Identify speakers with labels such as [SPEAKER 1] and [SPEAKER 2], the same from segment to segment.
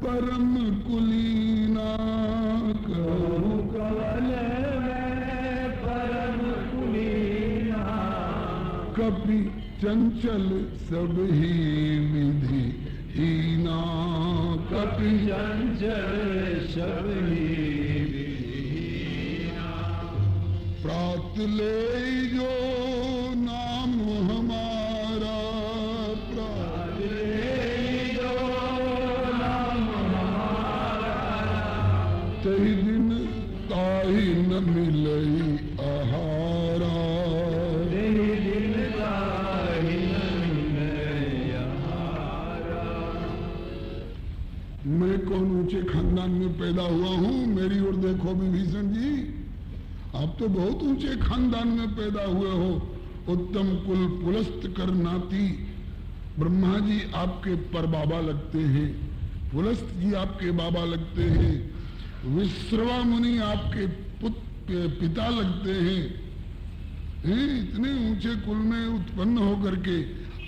[SPEAKER 1] परम कुलीना कहूँ कवन मैं परम कुलीना कपि चंचल सब ही विधि हीना कपि चंचल सब ही विधि प्रात ले जो नाम हमारा प्रात ले जो नाम हमारा तही दिन ताही न मिले आहारा तही दिन ताही न मिले आहारा। मैं कौन ऊंचे खानदान में पैदा हुआ हूं, मेरी ओर देखो विभीषण जी, आप तो बहुत ऊंचे खानदान में पैदा हुए हो, उत्तम कुल पुलस्त कर नाती। ब्रह्मा जी आपके पर बाबा लगते हैं, पुलस्त जी आपके बाबा लगते हैं, विश्रवा मुनि आपके पिता लगते हैं। इतने ऊंचे कुल में उत्पन्न होकर के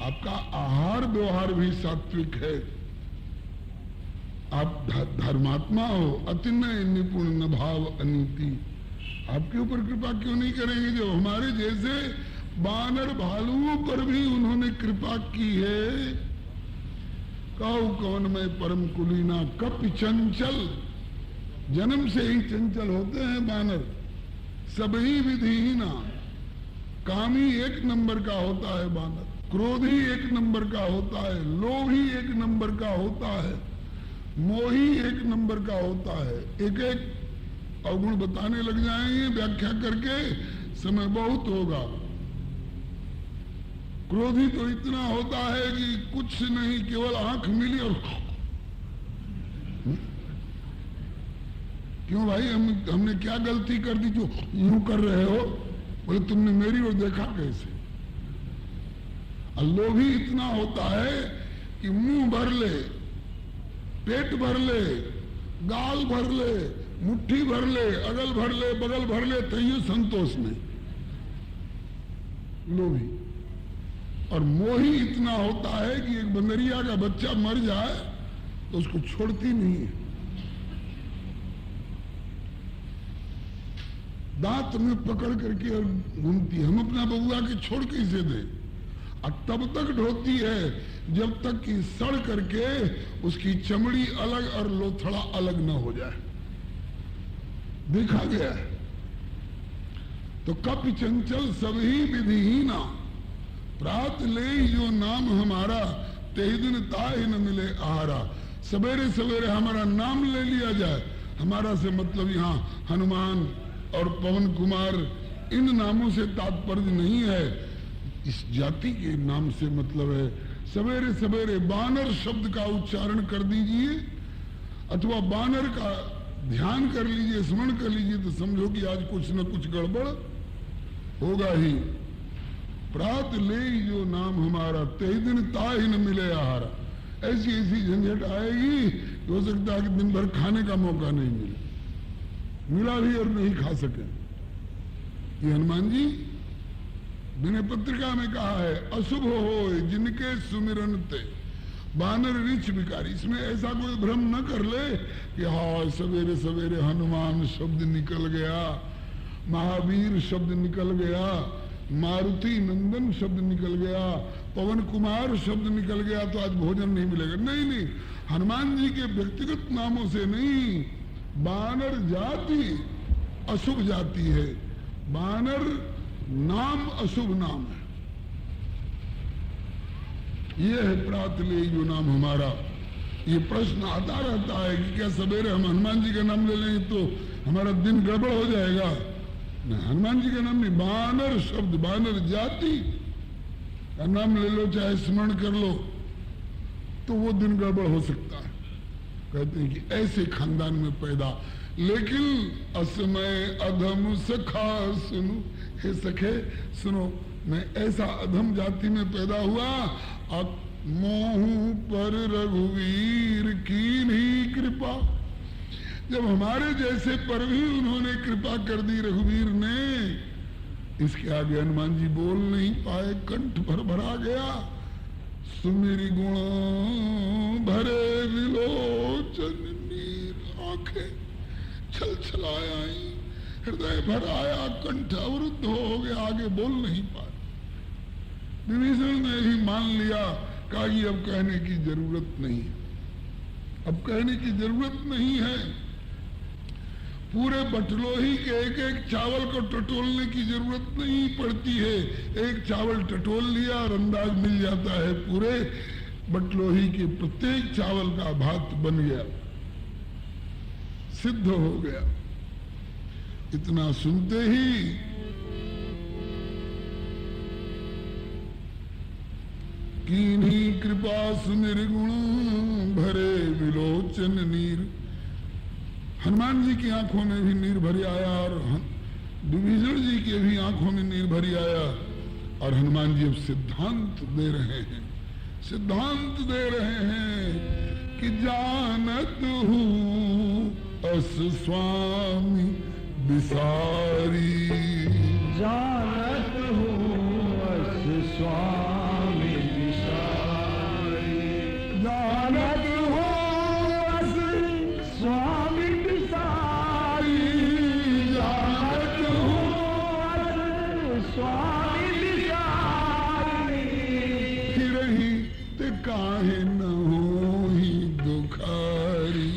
[SPEAKER 1] आपका आहार व्यवहार भी सात्विक है। आप धर्मात्मा हो, अतिनय निपुण न भाव अनीति। आपके ऊपर कृपा क्यों नहीं करेंगे? जो हमारे जैसे बानर भालुओं पर भी उन्होंने कृपा की है। कहूं कौन मैं परम कुलीना कपि चंचल, जन्म से ही चंचल होते हैं बानर, सभी विधिहीना। कामी एक नंबर का होता है बानर, क्रोधी एक नंबर का होता है, लोभी एक नंबर का होता है, मोही एक नंबर का होता है। एक एक अवगुण बताने लग जाएंगे, व्याख्या करके समय बहुत होगा। क्रोधी तो इतना होता है कि कुछ नहीं, केवल आंख मिली और क्यों भाई हमने क्या गलती कर दी जो यूं कर रहे हो? बोले तुमने मेरी ओर देखा कैसे? लोभी इतना होता है कि मुंह भर ले, पेट भर ले, गाल भर ले, मुट्ठी भर ले, अगल भर ले, बगल भर ले, तैयो संतोष नहीं, लोभी। और मोही इतना होता है कि एक बंदरिया का बच्चा मर जाए तो उसको छोड़ती नहीं है, दांत में पकड़ करके और घूमती है। हम अपना बबुआ के छोड़ कैसे दे? और तब तक ढोती है जब तक कि सड़ करके उसकी चमड़ी अलग और लोथड़ा अलग न हो जाए, देखा गया है। तो कपि चंचल सभी विधिहीना प्रात ले जो नाम हमारा, तेहि दिन ताहि न मिले आहारा। सवेरे सवेरे हमारा नाम ले लिया जाए। हमारा से मतलब यहाँ हनुमान और पवन कुमार इन नामों से तात्पर्य नहीं है, इस जाति के नाम से मतलब है। सवेरे सवेरे बानर शब्द का उच्चारण कर दीजिए अथवा बानर का ध्यान कर लीजिए, स्मरण कर लीजिए, तो समझो कि आज कुछ न कुछ गड़बड़ होगा ही। प्रात ले जो नाम हमारा, तेहि दिन ताहि न मिले आहारा। ऐसी ऐसी झंझट आएगी, हो सकता है कि दिन भर खाने का मौका नहीं मिले, मिला भी और नहीं खा सके। ये हनुमान जी विनय पत्रिका में कहा है, अशुभ हो जिनके सुमिरन ते बानर रिच विकारी। इसमें ऐसा कोई भ्रम न कर ले कि हाँ सवेरे सवेरे हनुमान शब्द निकल गया, महावीर शब्द निकल गया, मारुति नंदन शब्द निकल गया, पवन कुमार शब्द निकल गया तो आज भोजन नहीं मिलेगा। नहीं नहीं, हनुमान जी के व्यक्तिगत नामों से नहीं, बानर जाति अशुभ जाति है, बानर नाम अशुभ नाम है। ये है प्रात ले जो नाम हमारा। ये प्रश्न आता रहता है कि क्या सवेरे हम हनुमान जी का नाम ले लेंगे तो हमारा दिन गड़बड़ हो जाएगा? नहीं, हनुमान जी का नाम नहीं, बानर शब्द, बानर जाति का नाम ले लो, चाहे स्मरण कर लो, तो वो दिन गड़बड़ हो सकता है। कहते हैं कि ऐसे खानदान में पैदा, लेकिन असमय अधम सखा सुनो, हे सखे सुनो, मैं ऐसा अधम जाति में पैदा हुआ, अब मोह पर रघुवीर की नहीं कृपा। जब हमारे जैसे पर भी उन्होंने कृपा कर दी रघुवीर ने, इसके आगे हनुमान जी बोल नहीं पाए, कंठ भर भरा गया। सुमिरि गुण भरे विलोचन आंखें छल छलाए आई, हृदय भर आया, कंठ अवरुद्ध हो गया, आगे बोल नहीं पाए। विभीषण ने ही मान लिया, कहा कि अब कहने की जरूरत नहीं है, अब कहने की जरूरत नहीं है। पूरे बटलोही के एक एक चावल को टटोलने की जरूरत नहीं पड़ती है, एक चावल टटोल लिया और अंदाज मिल जाता है, पूरे बटलोही के प्रत्येक चावल का भात बन गया, सिद्ध हो गया। इतना सुनते ही कीन्ही कृपा सुनिर्गुण भरे विलोचन नीर, हनुमान जी की आंखों में भी नीर भरी आया और विभीषण जी के भी आंखों में नीर भरी आया। और हनुमान जी अब सिद्धांत दे रहे हैं, सिद्धांत दे रहे हैं कि जानत हूँ अस स्वामी बिसारी,
[SPEAKER 2] जानत हूँ अस स्वामी बिसारी, जानत हूँ अस स्वामी बिसारी, जानत हूँ अस स्वामी बिसारी,
[SPEAKER 1] फिरहि ते काहे न होहि दुखारी,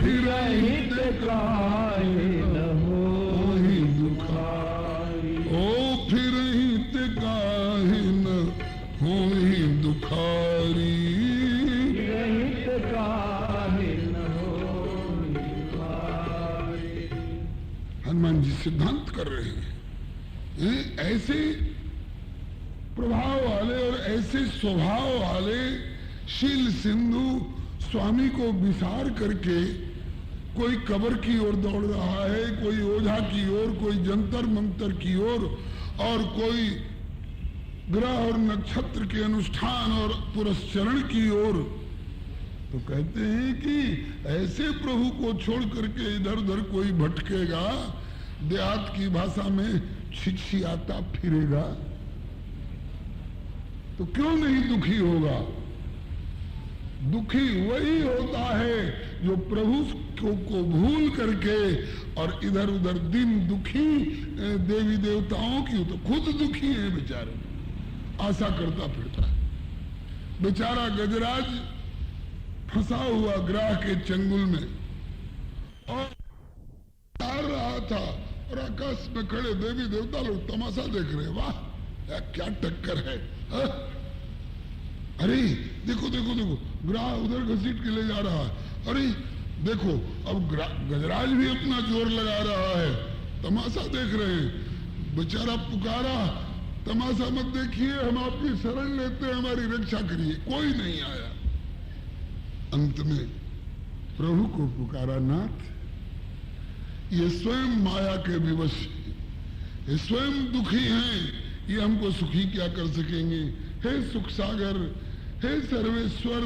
[SPEAKER 1] फिरहि ते
[SPEAKER 2] काहे न होहि दुखारी,
[SPEAKER 1] ओ फिरहि ते काहे न होहि दुखारी,
[SPEAKER 2] फिरहि ते काहे न होहि दुखारी।
[SPEAKER 1] हनुमान जी सिद्धांत कर रहे हैं। ऐसे प्रभाव वाले और ऐसे स्वभाव वाले शील सिंधु स्वामी को विसार करके कोई कब्र की ओर दौड़ रहा है, कोई ओझा की ओर, कोई जंतर मंतर की ओर, और कोई ग्रह और नक्षत्र के अनुष्ठान और पुरस्चरण की ओर, तो कहते हैं कि ऐसे प्रभु को छोड़ करके इधर उधर कोई भटकेगा, देहात की भाषा में छिछियाता फिरेगा, तो क्यों नहीं दुखी होगा? दुखी वही होता है जो प्रभु को भूल करके और इधर उधर दिन दुखी देवी देवताओं की, तो खुद दुखी है बेचारे, आशा करता फिरता है। बेचारा गजराज फंसा हुआ ग्राह के चंगुल में और तार रहा था, और आकाश में खड़े देवी देवता लोग तमाशा देख रहे, वाह क्या टक्कर है, हा? अरे देखो देखो देखो, ग्राह उधर घसीट के ले जा रहा है, अरे देखो अब गजराज भी अपना जोर लगा रहा है, तमाशा देख रहे हैं। बेचारा पुकारा, तमाशा मत देखिए, हम आपकी शरण लेते हैं, हमारी रक्षा करिए, कोई नहीं आया। अंत में प्रभु को पुकारा, नाथ ये स्वयं माया के विवश हैं, ये स्वयं दुखी हैं, ये हमको सुखी क्या कर सकेंगे? हे सुख सागर, हे सर्वेश्वर,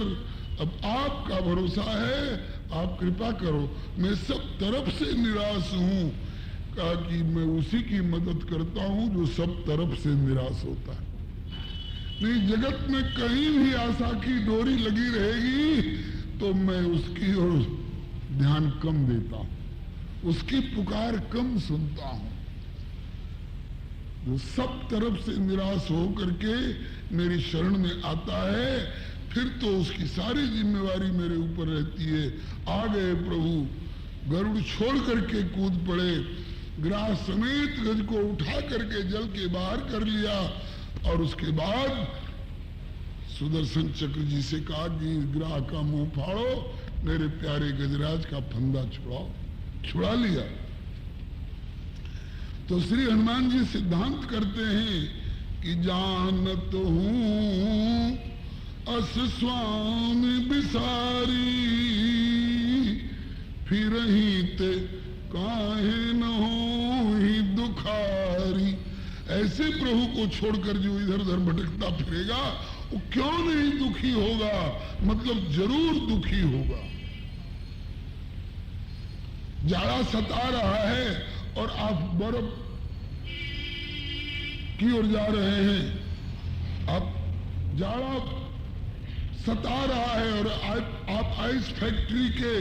[SPEAKER 1] अब आपका भरोसा है, आप कृपा करो, मैं सब तरफ से निराश हूं। कहा कि मैं उसी की मदद करता हूं जो सब तरफ से निराश होता है। नहीं, जगत में कहीं भी आशा की डोरी लगी रहेगी तो मैं उसकी ओर ध्यान कम देता हूं, उसकी पुकार कम सुनता हूं। जो सब तरफ से निराश हो करके मेरी शरण में आता है, फिर तो उसकी सारी जिम्मेवारी मेरे ऊपर रहती है। आ गए प्रभु, गरुड़ छोड़ करके कूद पड़े, ग्राह समेत गज को उठा करके जल के बाहर कर लिया, और उसके बाद सुदर्शन चक्र जी से कहा कि ग्राह का मुंह फाड़ो, मेरे प्यारे गजराज का फंदा छुड़ाओ, छुड़ा लिया। तो श्री हनुमान जी सिद्धांत करते हैं कि जानत हूं अस स्वामी बिसारी, फिरहि ते काहे न होहि दुखारी। ऐसे प्रभु को छोड़कर जो इधर उधर भटकता फिरेगा, वो क्यों नहीं दुखी होगा? मतलब जरूर दुखी होगा। जाड़ा सता रहा है और आप बर्फ की ओर जा रहे हैं, आप जाड़ा सता रहा है और आप आइस फैक्ट्री के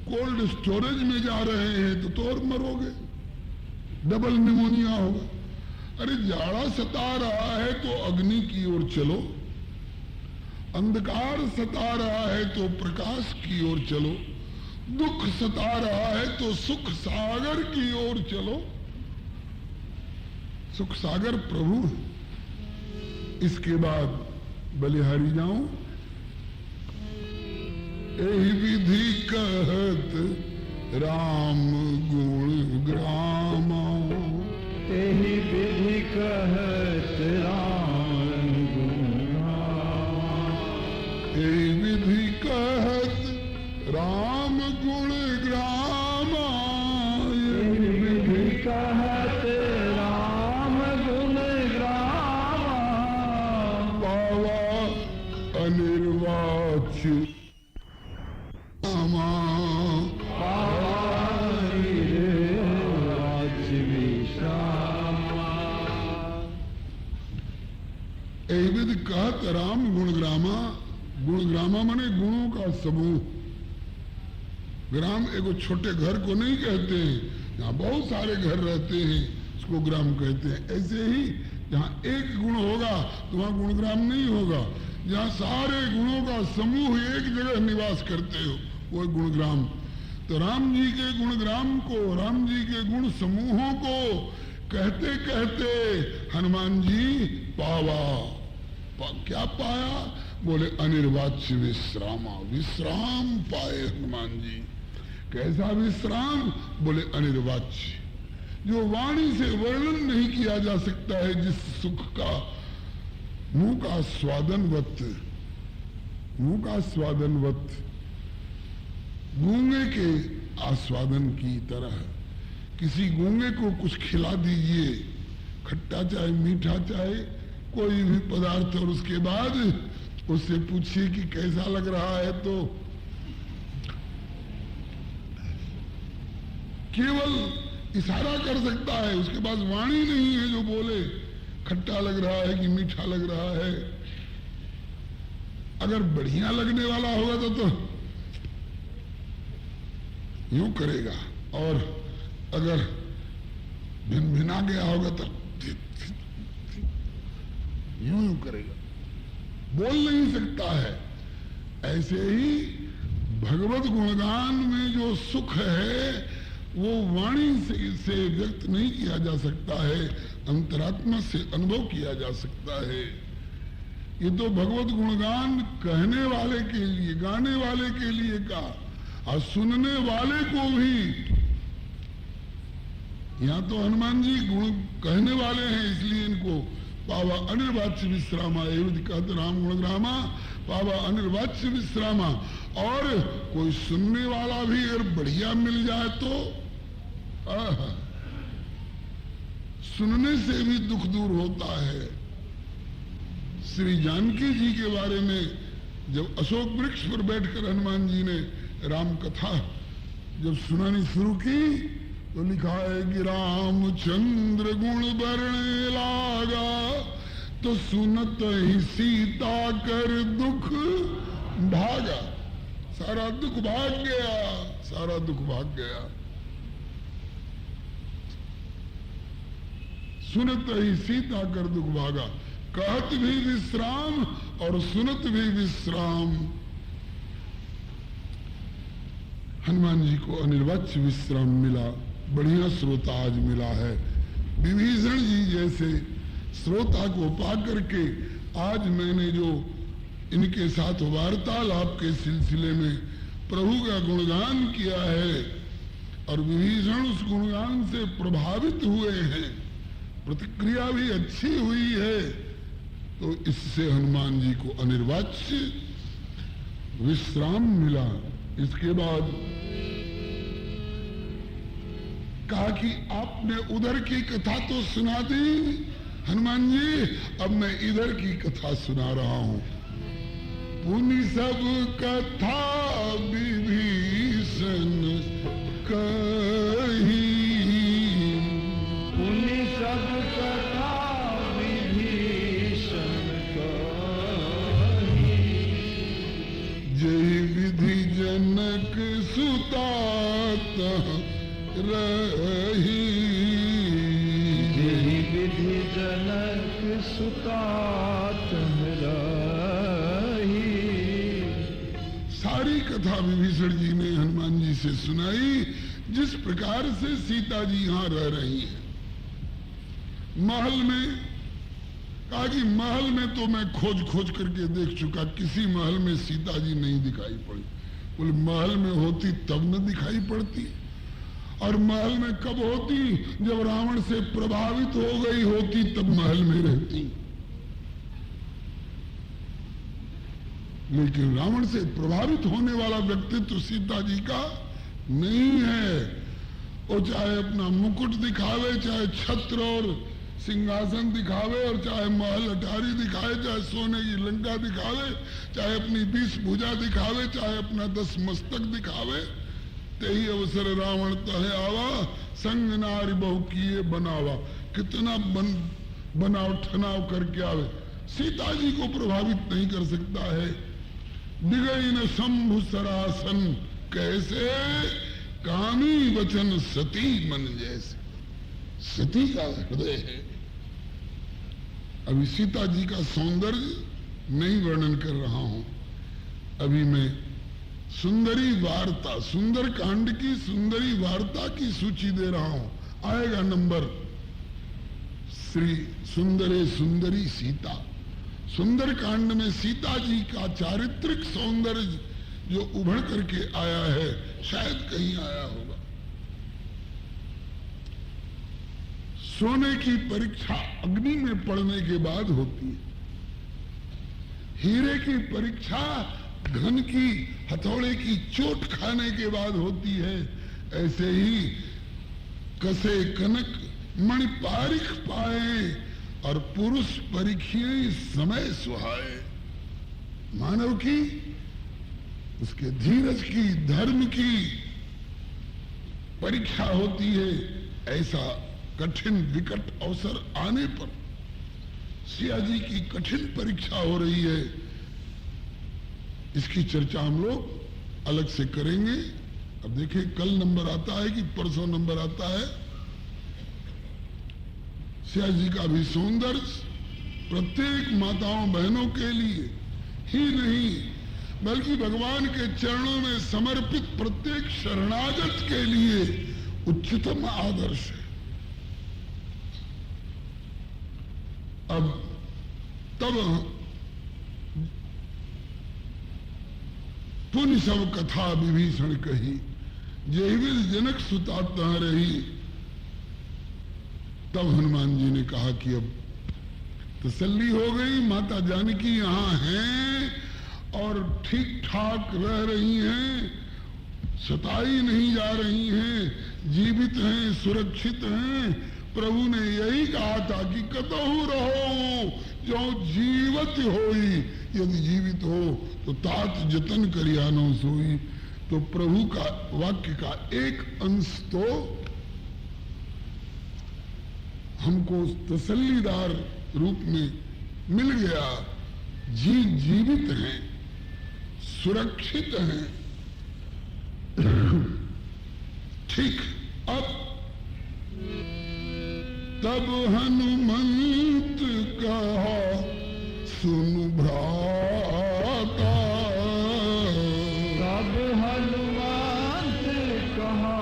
[SPEAKER 1] कोल्ड स्टोरेज में जा रहे हैं तो और मरोगे, डबल निमोनिया होगा। अरे जाड़ा सता रहा है तो अग्नि की ओर चलो, अंधकार सता रहा है तो प्रकाश की ओर चलो, दुख सता रहा है तो सुख सागर की ओर चलो। सुख सागर प्रभु। इसके बाद बलिहारी जाऊं, यही विधि कहत राम गुण ग्रामा,
[SPEAKER 2] यही विधि कहत राम गुण ग्रामा,
[SPEAKER 1] यही विधि कहत राम गुण ग्रामा,
[SPEAKER 2] यही विधि कहत राम गुण ग्रामा,
[SPEAKER 1] पावा अनिर्वाच्य रामा, एविद कहत राम गुणग्रामा। गुणग्रामा माने गुणों का समूह। ग्राम एगो छोटे घर को नहीं कहते हैं, यहाँ बहुत सारे घर रहते हैं, उसको ग्राम कहते हैं। ऐसे ही जहाँ एक गुण होगा तो वहाँ गुणग्राम नहीं होगा। जहाँ सारे गुणों का समूह एक जगह निवास करते हो वो गुणग्राम। तो राम जी के गुणग्राम को, राम जी के गुण समूहों को कहते कहते हनुमान जी पावा। क्या पाया? बोले अनिर्वाच्य विश्रामा, विश्राम पाए हनुमान जी। कैसा विश्राम? बोले अनिर्वाच्य, जो वाणी से वर्णन नहीं किया जा सकता है, जिस सुख का मुंह का स्वादनवत, मुंह का स्वादनवत, गूंगे के आस्वादन की तरह। किसी गूंगे को कुछ खिला दीजिए, खट्टा चाहे मीठा चाहे कोई भी पदार्थ, और उसके बाद उससे पूछिए कि कैसा लग रहा है, तो केवल इशारा कर सकता है, उसके पास वाणी नहीं है जो बोले खट्टा लग रहा है कि मीठा लग रहा है। अगर बढ़िया लगने वाला होगा तो यूं करेगा, और अगर भिना गया होगा तो यूं करेगा, बोल नहीं सकता है। ऐसे ही भगवत गुणगान में जो सुख है वो वाणी से व्यक्त नहीं किया जा सकता है, अंतरात्मा से अनुभव किया जा सकता है। ये तो भगवत गुणगान कहने वाले के लिए, गाने वाले के लिए कहा, और सुनने वाले को भी। यहाँ तो हनुमान जी गुण कहने वाले हैं, इसलिए इनको पावा अनिर्वाच्य विश्रामा, एवं कहते राम गुणग्रामा, पावा अनिर्वाच्य विश्रामा। और कोई सुनने वाला भी अगर बढ़िया मिल जाए तो सुनने से भी दुख दूर होता है। श्री जानकी जी के बारे में जब अशोक वृक्ष पर बैठकर हनुमान जी ने राम कथा जब सुनानी शुरू की तो लिखा है कि रामचंद्र गुण बरने लागा, तो सुनत ही सीता कर दुख भागा। सारा दुख भाग गया, सारा दुख भाग गया। सुनत ही सीता कर दुख भागा। कहत भी विश्राम और सुनत भी विश्राम। हनुमान जी को अनिर्वाच्य विश्राम मिला, बढ़िया श्रोता आज मिला है। विभीषण जी जैसे श्रोता को पा करके आज मैंने जो इनके साथ वार्तालाप के सिलसिले में प्रभु का गुणगान किया है और विभीषण उस गुणगान से प्रभावित हुए हैं, प्रतिक्रिया भी अच्छी हुई है, तो इससे हनुमान जी को अनिर्वाच्य विश्राम मिला। इसके बाद कहा कि आपने उधर की कथा तो सुना दी हनुमान जी, अब मैं इधर की कथा सुना रहा हूं। पुनि सब कथा विभीषण कही,
[SPEAKER 2] पुनि सब कथा विभीषण कही,
[SPEAKER 1] जय विधि जनक सुतात रही।
[SPEAKER 2] यही विधि जनक सुतात रही।
[SPEAKER 1] सारी कथा विभीषण जी ने हनुमान जी से सुनाई, जिस प्रकार से सीता जी यहां रह रही हैं। महल में कहा कि महल में तो मैं खोज खोज करके देख चुका, किसी महल में सीता जी नहीं दिखाई पड़ी। बोले महल में होती तब न दिखाई पड़ती, और महल में कब होती, जब रावण से प्रभावित हो गई होती तब महल में रहती। लेकिन रावण से प्रभावित होने वाला व्यक्तित्व सीता जी का नहीं है। वो चाहे अपना मुकुट दिखावे, चाहे छत्र और सिंहासन दिखावे, और चाहे महल अटारी दिखावे, चाहे सोने की लंका दिखावे, चाहे अपनी 20 भुजा दिखावे, चाहे अपना 10 मस्तक दिखावे। तेही अवसर रावण तहे आवा, संग नारी बहु किए बनावा। कितना बनाव ठनाव करके आवे, सीता जी को प्रभावित नहीं कर सकता है। दिगई न शंभु सरासन, कैसे कामी वचन सती मन जैसे। सती का हृदय है। अभी सीता जी का सौंदर्य नहीं वर्णन कर रहा हूं, अभी मैं सुंदरी वार्ता, सुंदर कांड की सुंदरी वार्ता की सूची दे रहा हूं। आएगा नंबर। श्री सुंदरे सुंदरी सीता। सुंदर कांड में सीता जी का चारित्रिक सौंदर्य जो उभर करके आया है, शायद कहीं आया होगा। सोने की परीक्षा अग्नि में पड़ने के बाद होती है। हीरे की परीक्षा घन की हथौड़े की चोट खाने के बाद होती है। ऐसे ही कसे कनक मणिपारिख पाए, और पुरुष परीक्षिए समय सुहाए। मानव की, उसके धीरज की, धर्म की परीक्षा होती है। ऐसा कठिन विकट अवसर आने पर सिया जी की कठिन परीक्षा हो रही है। इसकी चर्चा हम लोग अलग से करेंगे। अब देखिए कल नंबर आता है कि परसों नंबर आता है। सिया जी का भी सौंदर्य प्रत्येक माताओं बहनों के लिए ही नहीं, बल्कि भगवान के चरणों में समर्पित प्रत्येक शरणागत के लिए उच्चतम आदर्श है। अब तब पुण्य सब कथा विभीषण कही, जेहिविल जनक सुता तहाँ रही। तब हनुमान जी ने कहा कि अब तसल्ली हो गई, माता जानकी यहाँ हैं और ठीक ठाक रह रही हैं, सताई नहीं जा रही हैं, जीवित हैं, सुरक्षित हैं। प्रभु ने यही कहा था कि कतहु रहो जो जीवित होई, यदि जीवित हो तो तात जतन करियानो सोई। तो प्रभु का वाक्य का एक अंश तो हमको तसल्लीदार रूप में मिल गया। जीवित हैं, सुरक्षित हैं। ठीक। अब तब हनुमंत कहा सुनु भ्राता।
[SPEAKER 2] तब हनुमंत कहा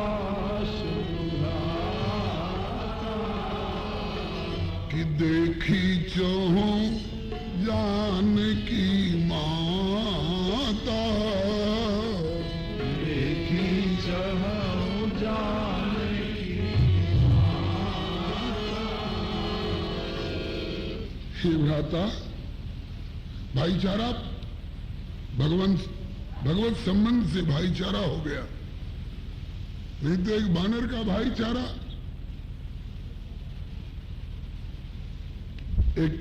[SPEAKER 2] सुनु भ्राता,
[SPEAKER 1] कि देखी चाहूं जानकी माता।
[SPEAKER 2] देखी चाहूं जानकी
[SPEAKER 1] हे भ्राता, भाईचारा भगवत संबंध से भाईचारा हो गया, नहीं तो एक बानर का भाईचारा, एक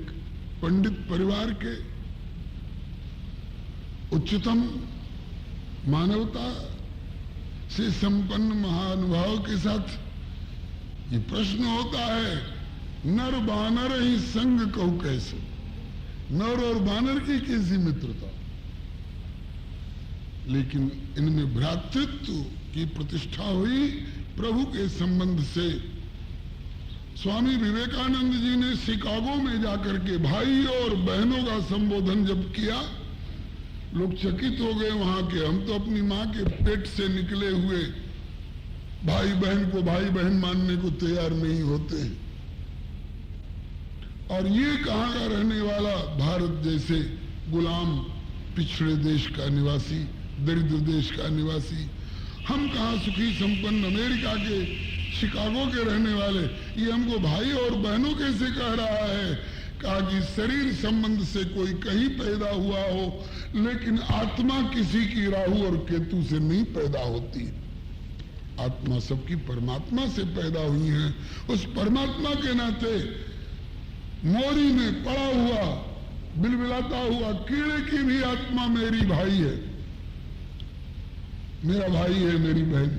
[SPEAKER 1] पंडित परिवार के उच्चतम मानवता से संपन्न महानुभाव के साथ ये प्रश्न होता है, नर बानर ही संग कहू कैसे। नर और बानर की कैसी मित्रता। लेकिन इनमें भ्रातृत्व की प्रतिष्ठा हुई प्रभु के संबंध से। स्वामी विवेकानंद जी ने शिकागो में जाकर के भाई और बहनों का संबोधन जब किया, लोग चकित हो गए वहां के। हम तो अपनी माँ के पेट से निकले हुए भाई बहन को भाई बहन मानने को तैयार नहीं होते हैं। और ये कहाँ का रहने वाला, भारत जैसे गुलाम पिछड़े देश का निवासी, दरिद्र देश का निवासी, हम कहाँ सुखी संपन्न अमेरिका के शिकागो के रहने वाले, ये हमको भाई और बहनों कैसे कह रहा है? कहा कि शरीर संबंध से कोई कहीं पैदा हुआ हो, लेकिन आत्मा किसी की राहु और केतु से नहीं पैदा होती। आत्मा सबकी परमात्मा से पैदा हुई है। उस परमात्मा के नाते मोरी में पड़ा हुआ बिलबिलाता हुआ कीड़े की भी आत्मा मेरी भाई है, मेरा भाई है, मेरी बहन।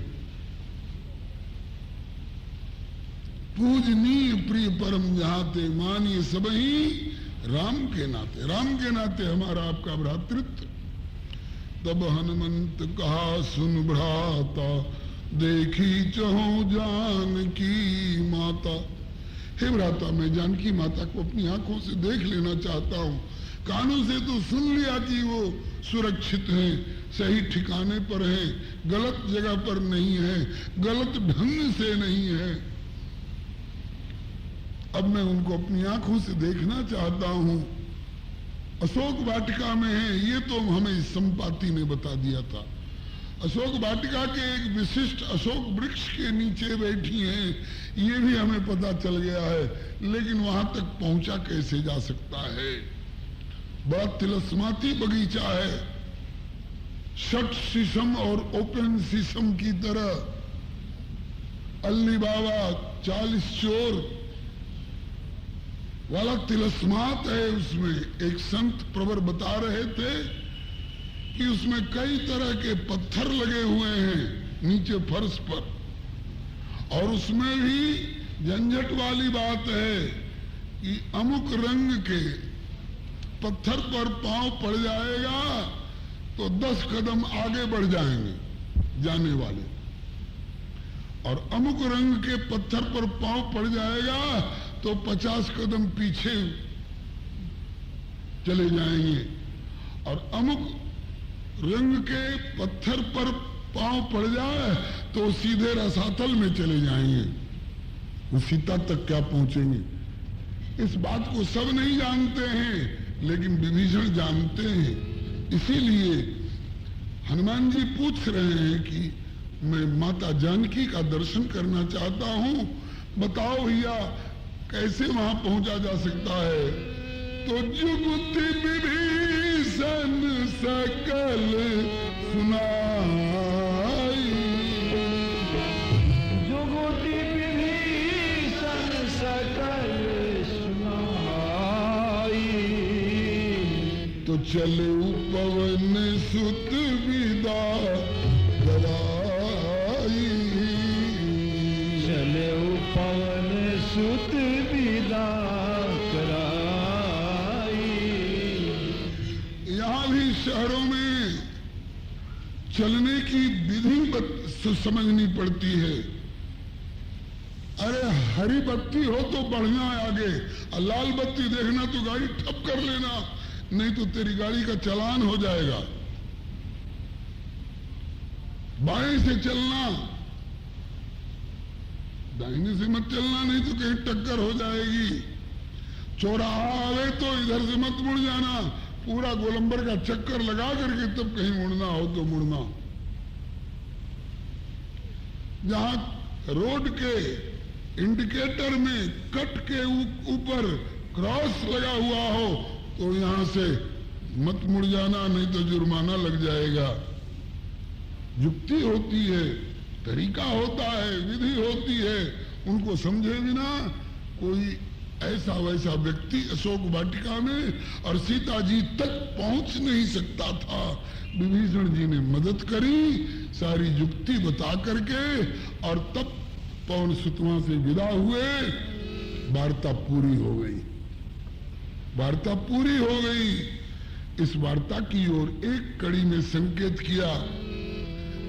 [SPEAKER 1] पूजनीय प्रिय परम जहाते मानिए सबही राम के नाते। राम के नाते हमारा आपका भ्रातृत्व। तब हनुमंत कहा सुन भ्राता, देखी चहु जानकी माता। हे भ्राता, मैं जानकी माता को अपनी आंखों से देख लेना चाहता हूँ। कानों से तो सुन लिया कि वो सुरक्षित हैं, सही ठिकाने पर हैं, गलत जगह पर नहीं है, गलत ढंग से नहीं है। अब मैं उनको अपनी आंखों से देखना चाहता हूँ। अशोक वाटिका में है, ये तो हमें संपाति ने बता दिया था। अशोक वाटिका के एक विशिष्ट अशोक वृक्ष के नीचे बैठी हैं, ये भी हमें पता चल गया है, लेकिन वहां तक पहुंचा कैसे जा सकता है? बड़ा तिलस्माती बगीचा है, शट शीशम और ओपन शीशम की तरह। अल्ली बाबा 40 चोर वाला तिलस्मात है उसमें। एक संत प्रवर बता रहे थे कि उसमें कई तरह के पत्थर लगे हुए हैं नीचे फर्श पर, और उसमें भी झंझट वाली बात है कि अमुक रंग के पत्थर पर पांव पड़ जाएगा तो 10 कदम आगे बढ़ जाएंगे जाने वाले, और अमुक रंग के पत्थर पर पांव पड़ जाएगा तो 50 कदम पीछे चले जाएंगे, और अमुक रंग के पत्थर पर पांव पड़ जाए तो सीधे रसातल में चले जाएंगे, वो सीता तक क्या पहुंचेंगे। इस बात को सब नहीं जानते हैं, लेकिन विभीषण जानते हैं। इसीलिए हनुमान जी पूछ रहे हैं कि मैं माता जानकी का दर्शन करना चाहता हूं, बताओ भैया कैसे वहां पहुंचा जा सकता है? तो जुगुति विभीषण सकल सुनाई,
[SPEAKER 2] जुगुति विभीषण सकल सुनाई।
[SPEAKER 1] तो चले पवन सुत विदा कराई,
[SPEAKER 2] चले पवन सुत विदा कराई।
[SPEAKER 1] यहाँ भी शहरों में चलने की विधि समझनी पड़ती है। अरे हरी बत्ती हो तो बढ़ना है आगे, और लाल बत्ती देखना तो गाड़ी ठप कर लेना, नहीं तो तेरी गाड़ी का चालान हो जाएगा। बाएं से चलना, दाहिने से मत चलना, नहीं तो कहीं टक्कर हो जाएगी। चौराहा आवे तो इधर से मत मुड़ जाना, पूरा गोलंबर का चक्कर लगा करके तब कहीं मुड़ना हो तो मुड़ना। जहां रोड के इंडिकेटर में कट के ऊपर क्रॉस लगा हुआ हो तो यहां से मत मुड़ जाना, नहीं तो जुर्माना लग जाएगा। युक्ति होती है, तरीका होता है, विधि होती है, उनको समझे बिना कोई ऐसा वैसा व्यक्ति अशोक वाटिका में और सीता जी तक पहुंच नहीं सकता था। विभीषण जी ने मदद करी सारी युक्ति बता करके, और तब पवन सुतवा से विदा हुए। वार्ता पूरी हो गई, वार्ता पूरी हो गई। इस वार्ता की ओर एक कड़ी में संकेत किया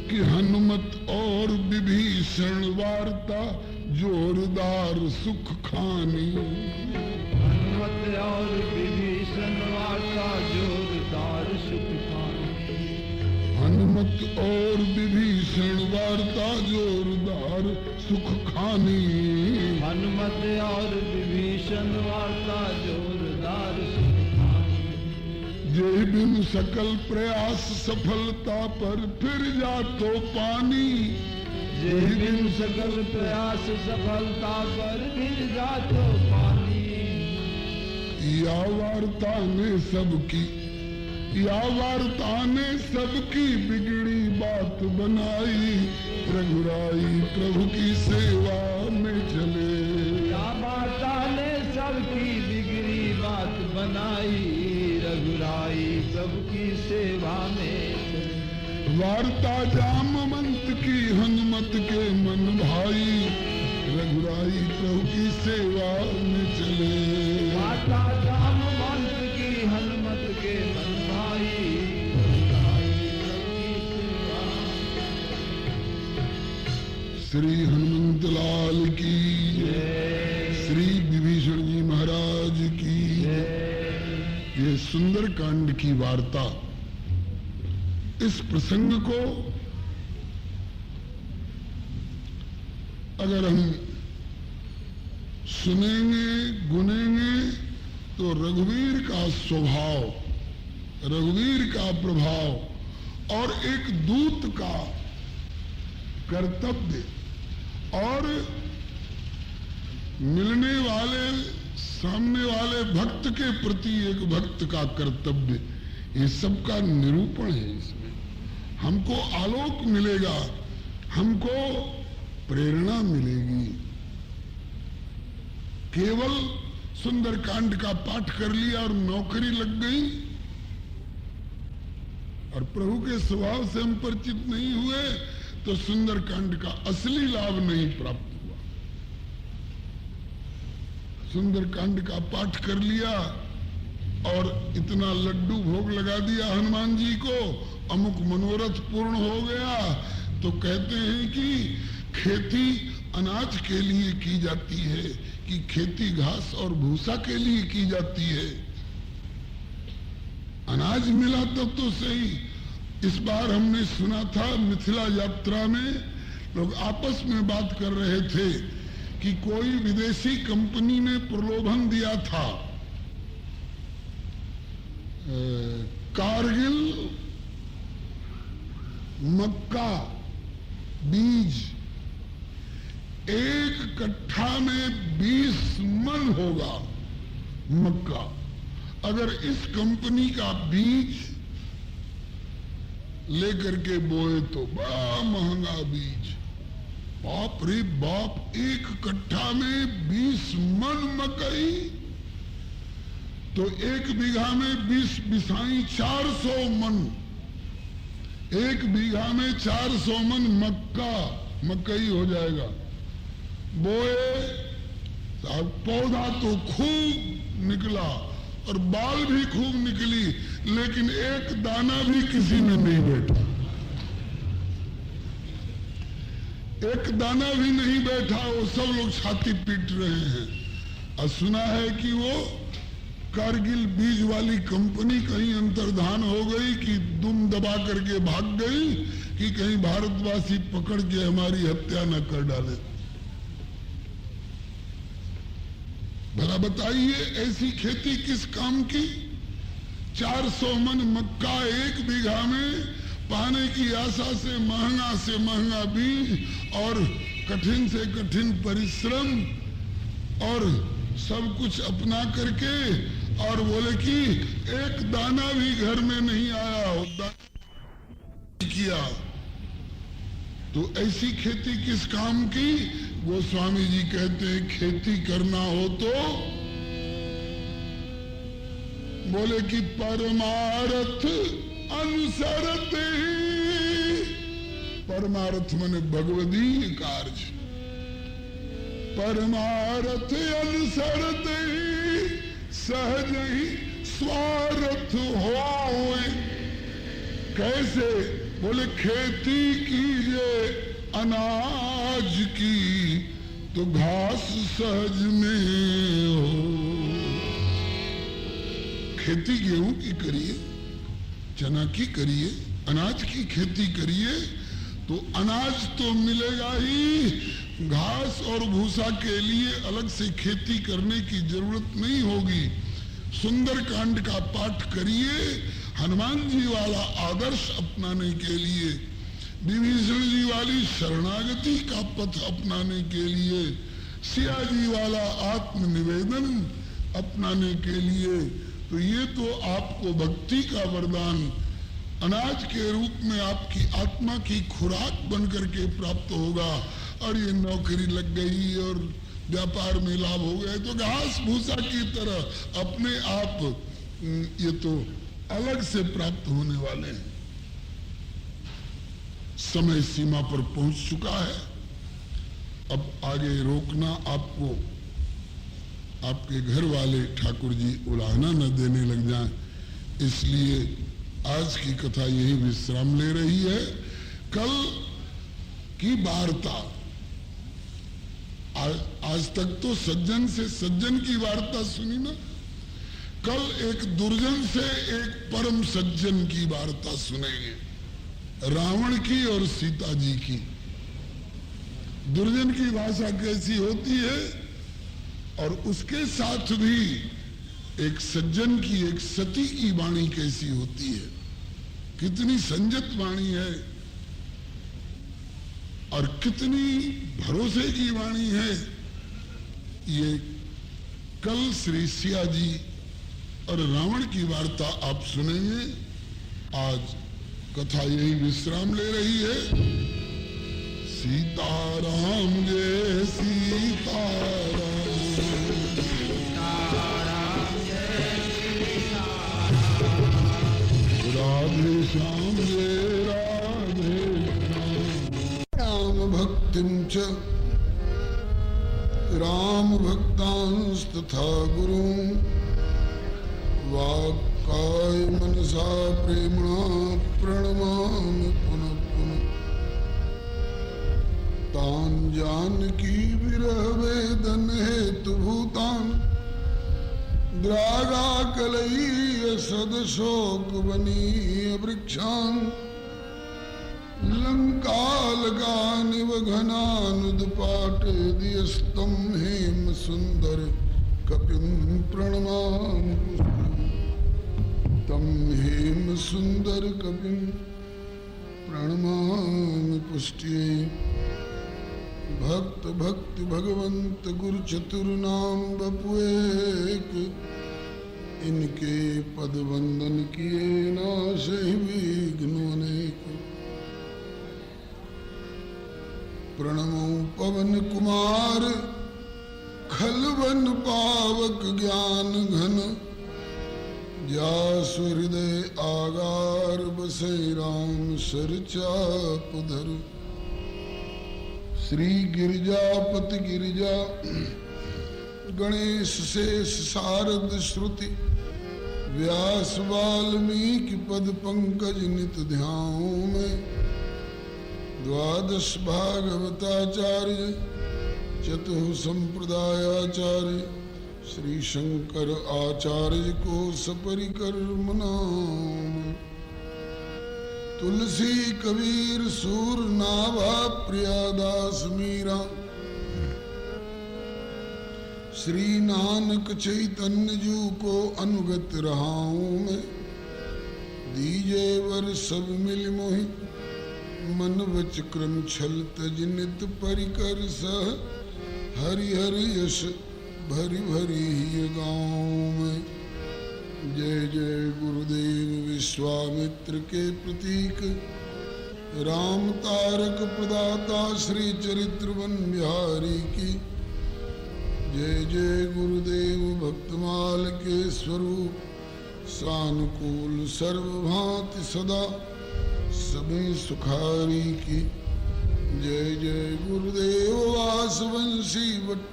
[SPEAKER 1] कि हनुमत और विभीषण वार्ता जोरदार सुख खानी।
[SPEAKER 2] हनुमत और विभीषण वार्ता जोरदार सुख खानी।
[SPEAKER 1] हनुमत और विभीषण वार्ता जोरदार सुख खानी।
[SPEAKER 2] हनुमत और विभीषण वार्ता जोरदार सुख खानी।
[SPEAKER 1] जय बिन सकल प्रयास सफलता पर फिर जा तो पानी।
[SPEAKER 2] जय बिन सकल प्रयास सफलता पर फिर जा तो पानी।
[SPEAKER 1] या वार्ता ने सबकी बिगड़ी बात बनाई। रघुराई प्रभु की सेवा में चले।
[SPEAKER 2] या वार्ता ने सबकी बिगड़ी बात बनाई। रघुराई प्रभु की सेवा में चले।
[SPEAKER 1] वार्ता जामवंत की हनुमत के मन भाई। रघुराई प्रभु की सेवा में चले।
[SPEAKER 2] वार्ता जामवंत की हनुमत के मन भाई। रघुराई प्रभु की सेवा।
[SPEAKER 1] श्री हनुमंत लाल की श्री विभीषण जी महाराज की। ये सुंदर कांड की वार्ता, इस प्रसंग को अगर हम सुनेंगे गुनेंगे तो रघुवीर का स्वभाव, रघुवीर का प्रभाव और एक दूत का कर्तव्य और मिलने वाले सामने वाले भक्त के प्रति एक भक्त का कर्तव्य, ये सब का निरूपण है। इसमें हमको आलोक मिलेगा, हमको प्रेरणा मिलेगी। केवल सुंदरकांड का पाठ कर लिया और नौकरी लग गई और प्रभु के स्वभाव से हम परिचित नहीं हुए तो सुंदरकांड का असली लाभ नहीं प्राप्त हुआ। सुंदरकांड का पाठ कर लिया और इतना लड्डू भोग लगा दिया हनुमान जी को, अमुक मनोरथ पूर्ण हो गया। तो कहते हैं कि खेती अनाज के लिए की जाती है कि खेती घास और भूसा के लिए की जाती है। अनाज मिला तब तो सही। इस बार हमने सुना था मिथिला यात्रा में लोग आपस में बात कर रहे थे कि कोई विदेशी कंपनी ने प्रलोभन दिया था, कारगिल मक्का बीज 1 कट्ठा में 20 मन होगा मक्का। अगर इस कंपनी का बीज लेकर के बोए तो बड़ा महंगा बीज, बाप रे बाप, 1 कट्ठा में 20 मन मकई, तो 1 बीघा में 20 बिसाई 400 मन। 1 बीघा में 400 मन मकई हो जाएगा। बोए, पौधा तो खूब निकला और बाल भी खूब निकली, लेकिन एक दाना भी किसी में नहीं बैठा। एक दाना भी नहीं बैठा, वो सब लोग छाती पीट रहे हैं। और सुना है कि वो कारगिल बीज वाली कंपनी कहीं अंतर्धान हो गई कि दुम दबा करके भाग गई कि कहीं भारतवासी पकड़ के हमारी हत्या न कर डाले। भला बताइए ऐसी खेती किस काम की? 400 मन मक्का 1 बीघा में पाने की आशा से महंगा बीज और कठिन से कठिन परिश्रम और सब कुछ अपना करके, और बोले कि एक दाना भी घर में नहीं आया किया। तो ऐसी खेती किस काम की? गोस्वामी जी कहते हैं खेती करना हो तो बोले कि परमार्थ अनुसरते ही, परमार्थ माने भगवदीय कार्य, परमार्थ अनुसरते ही सहज ही स्वार्थ होए। कैसे? बोले खेती कीजिए अनाज की तो घास सहज में हो। खेती गेहूं की करिए, चना की करिए, अनाज की खेती करिए तो अनाज तो मिलेगा ही, घास और भूसा के लिए अलग से खेती करने की जरूरत नहीं होगी। सुंदरकांड का पाठ करिए हनुमान जी वाला आदर्श अपनाने के लिए, विभीषण जी वाली शरणागति का पथ अपनाने के लिए, सिया जी वाला आत्मनिवेदन अपनाने के लिए। तो ये तो आपको भक्ति का वरदान अनाज के रूप में आपकी आत्मा की खुराक बन करके प्राप्त होगा। और ये नौकरी लग गई और व्यापार में लाभ हो गए तो घास भूसा की तरह अपने आप ये तो अलग से प्राप्त होने वाले हैं। समय सीमा पर पहुंच चुका है, अब आगे रोकना आपको आपके घर वाले ठाकुर जी उलाहना न देने लग जाएं, इसलिए आज की कथा यही विश्राम ले रही है। कल की वार्ता, आज तक तो सज्जन से सज्जन की वार्ता सुनी ना, कल एक दुर्जन से एक परम सज्जन की वार्ता सुनेंगे, रावण की और सीता जी की। दुर्जन की भाषा कैसी होती है और उसके साथ भी एक सज्जन की, एक सती की वाणी कैसी होती है, कितनी संजत वाणी है और कितनी भरोसे की वाणी है। ये कल श्री सिया जी और रावण की वार्ता आप सुनेंगे। आज कथा यही विश्राम ले रही है। सीताराम जय सीताराम, राधे श्याम जय राधे श्याम। भक्तिं च राम भक्तांस्तथा गुरुं वाक्काय मनसा प्रेम्णा प्रणमामि पुनः पुनः। तान् जानकी विरह वेदन हेतु भूतान् द्रागाकलय्य सदशोक वनीय वृक्षान् लंकालगानिव घनानुदपाटयदियस्तं हेम सुंदर कपिं प्रणमामि। तम हेम सुंदर कपिं प्रणमामि पुष्ट्यै। भक्त भक्ति भगवंत गुरु चतुर नाम बपुएक, इनके पद वंदन किए नाशहि विघ्न अनेक। प्रणमो पवन कुमार खलवन पावक ज्ञान घन, जासु हृदय आगार बसै राम सरचाप धर। श्री गिरिजापति गिरिजा गणेश शेष शारद श्रुति, व्यास वाल्मीकि पद पंकज नित ध्यान में। द्वादश भागवताचार्य चतुः संप्रदायाचार्य श्री शंकर आचार्य को सपरिकर मनाम। तुलसी कबीर सूर नाभा प्रियादास मीरा, श्री नानक चैतन्य जू को अनुगत रहाऊं मैं। दीजे वर सब मिल मोहि, मन वच क्रम छल तज नित परिकर सह। हरि हरि यश भरी भरी ही गाँव में। जय जय गुरुदेव विश्वामित्र के प्रतीक, राम तारक प्रदाता श्री चरित्रवन बिहारी की। जय जय गुरुदेव भक्तमाल के स्वरूप, सानुकूल सर्वभांति सदा सभी सुखारी की। जय जय गुरुदेव वासवंशी वट,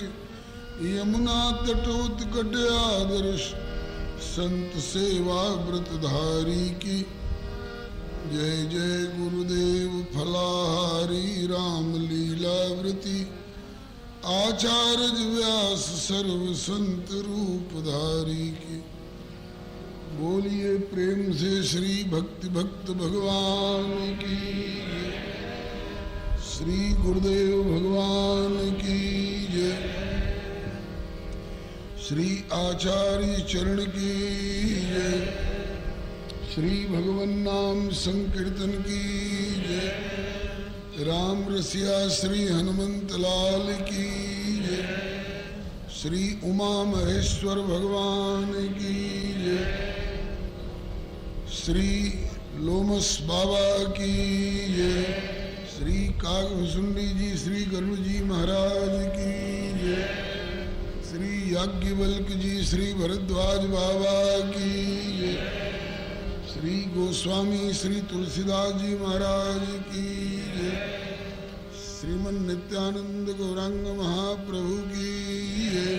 [SPEAKER 1] यमुना तटोत्कट आदर्श संत सेवा व्रतधारी की जय जय गुरुदेव फलाहारी राम लीलावृति आचार्य व्यास सर्व संत रूपधारी की। बोलिए प्रेम से श्री भक्ति भक्त भगवान की, श्री गुरुदेव भगवान की जय, श्री आचार्य चरण की जय, श्री भगवन नाम संकीर्तन की जय, राम रसिया श्री हनुमंत लाल की जय, श्री उमा महेश्वर भगवान की जय, श्री लोमस बाबा की जय, श्री कागभुसुंडी जी श्री गरुड़ जी महाराज की जय, श्री याज्ञवल्क जी श्री भरद्वाज बाबा की जय, श्री गोस्वामी श्री तुलसीदास जी महाराज की जय, श्रीमन नित्यानंद गौरांग महाप्रभु की जय,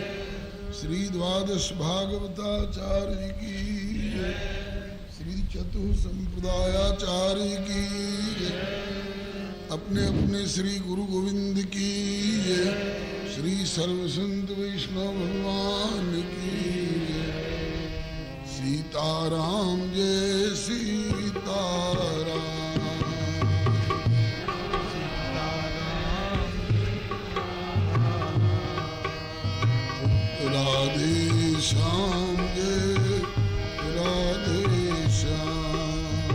[SPEAKER 1] श्री द्वादश भागवताचार्य की जय, श्री चतुः संप्रदायाचार्य की जय, अपने अपने श्री गुरु गोविंद की जय, श्री सर्वसंत वैष्णव भगवान की जय। सीताराम जय सीताराम, राधे श्याम जय राधे श्याम,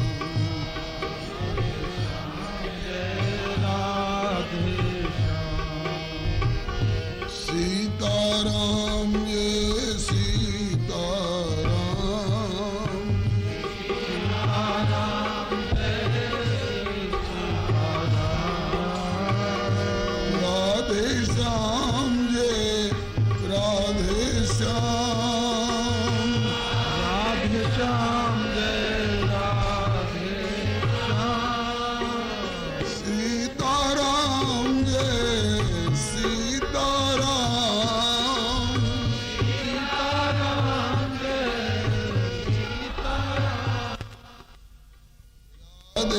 [SPEAKER 1] सीताराम जय सीताराम, राधे श्याम जय राधे श्याम,
[SPEAKER 2] राधे श्याम जय राधे श्याम,
[SPEAKER 1] सीताराम जय सीताराम,
[SPEAKER 2] सीताराम जय सीताराम,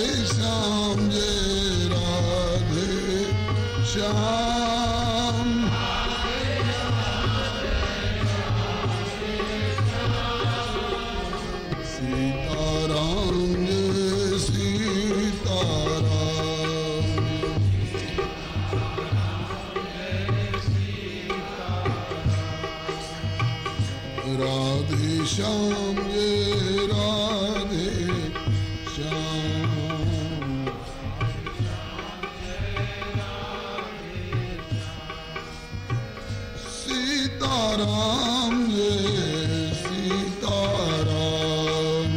[SPEAKER 1] राधे श्याम जय राधे श्याम, सीताराम जय सीताराम, राधे श्याम जय राधे श्याम, सीताराम जय सीताराम,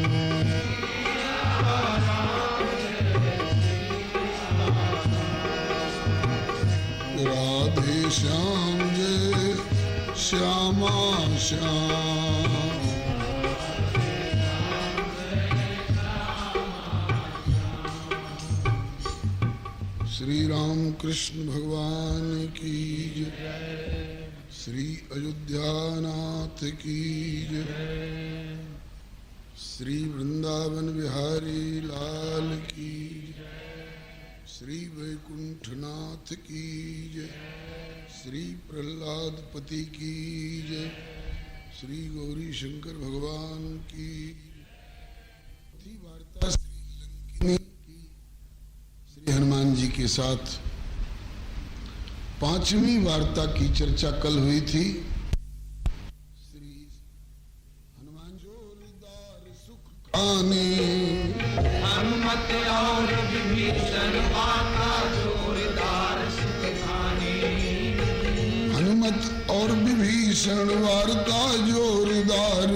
[SPEAKER 1] राधे श्याम जय श्यामा श्याम, श्री राम कृष्ण भगवान की जय, श्री अयोध्यानाथ की जय, श्री वृंदावन बिहारी लाल की जय, श्री वैकुंठनाथ की जय, श्री प्रहलाद पति की जय, श्री गौरी शंकर भगवान की वार्ता श्री लंकिनी की श्री हनुमान जी के साथ पांचवी वार्ता की चर्चा कल हुई थी। श्री हनुमान जोरदार सुख खाने,
[SPEAKER 2] हनुमत और विभीषण वार्ता जोरदार सुख खाने,
[SPEAKER 1] हनुमत और विभीषण वार्ता जोरदार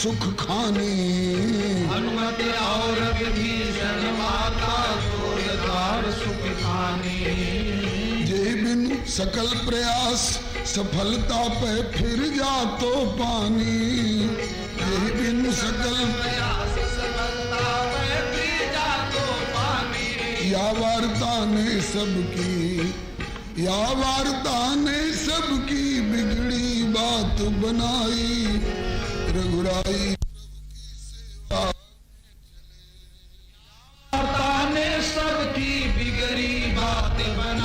[SPEAKER 1] सुख खाने,
[SPEAKER 2] हनुमत और विभीषण वार्ता जोरदार सुख खाने,
[SPEAKER 1] जय बिनु सकल प्रयास सफलता पे फिर जा तो पानी, जय बिनु सकल
[SPEAKER 2] प्रयास सफलता पे फिर जा तो पानी,
[SPEAKER 1] या वार्ता ने सबकी, या वार्ता ने सबकी बिगड़ी बात बनाई, रघुराई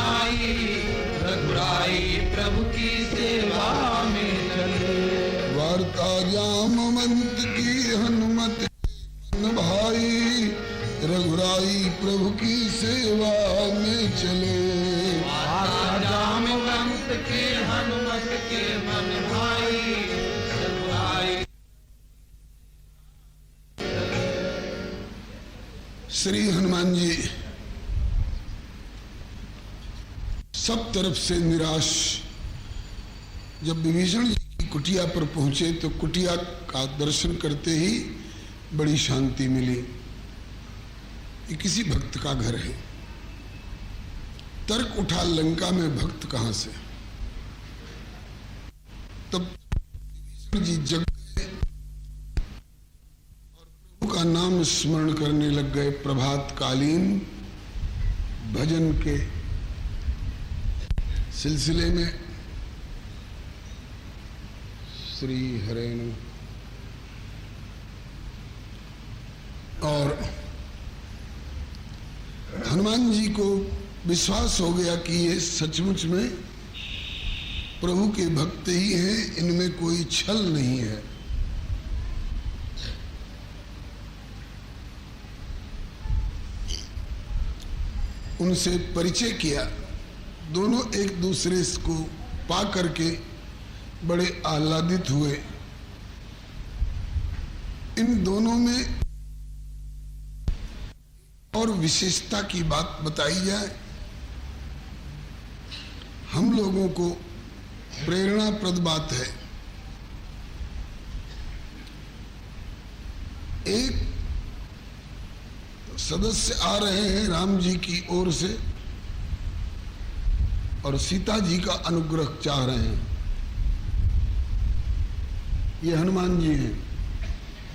[SPEAKER 2] नाई, रघुराई प्रभु की सेवा में चले।
[SPEAKER 1] वार्ता जामवंत की हनुमत मन भाई, रघुराई प्रभु की सेवा में चले।
[SPEAKER 2] वार्ता जामवंत की हनुमत के मन भाई, रघुराई।
[SPEAKER 1] श्री हनुमान जी सब तरफ से निराश जब विभीषण जी की कुटिया पर पहुंचे तो कुटिया का दर्शन करते ही बड़ी शांति मिली। ये किसी भक्त का घर है। तर्क उठा लंका में भक्त कहां से। तब विभीषण जी जग गए और प्रभु का नाम स्मरण करने लग गए। प्रभात कालीन भजन के सिलसिले में श्री हरेणु और हनुमान जी को विश्वास हो गया कि ये सचमुच में प्रभु के भक्त ही हैं, इनमें कोई छल नहीं है। उनसे परिचय किया। दोनों एक दूसरे को पा करके बड़े आह्लादित हुए। इन दोनों में और विशेषता की बात बताई जाए, हम लोगों को प्रेरणाप्रद बात है। एक सदस्य आ रहे हैं राम जी की ओर से और सीता जी का अनुग्रह चाह रहे हैं। ये हनुमान जी हैं,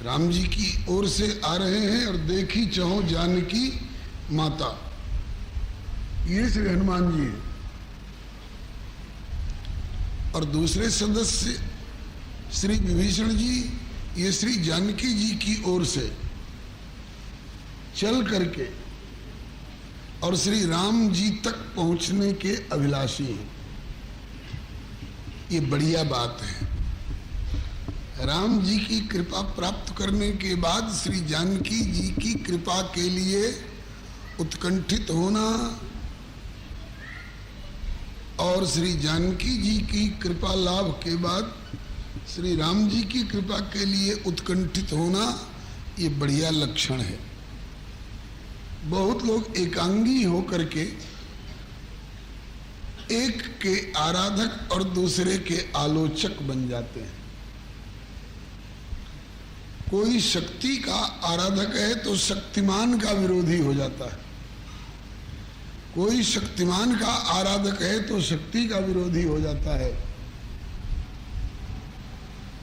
[SPEAKER 1] राम जी की ओर से आ रहे हैं और देखी चाहो जानकी माता, ये श्री हनुमान जी हैं। और दूसरे सदस्य श्री विभीषण जी, ये श्री जानकी जी की ओर से चल करके और श्री राम जी तक पहुंचने के अभिलाषी हैं। ये बढ़िया बात है। राम जी की कृपा प्राप्त करने के बाद श्री जानकी जी की कृपा के लिए उत्कंठित होना और श्री जानकी जी की कृपा लाभ के बाद श्री राम जी की कृपा के लिए उत्कंठित होना, ये बढ़िया लक्षण है। बहुत लोग एकांगी होकर के एक के आराधक और दूसरे के आलोचक बन जाते हैं। कोई शक्ति का आराधक है तो शक्तिमान का विरोधी हो जाता है, कोई शक्तिमान का आराधक है तो शक्ति का विरोधी हो जाता है।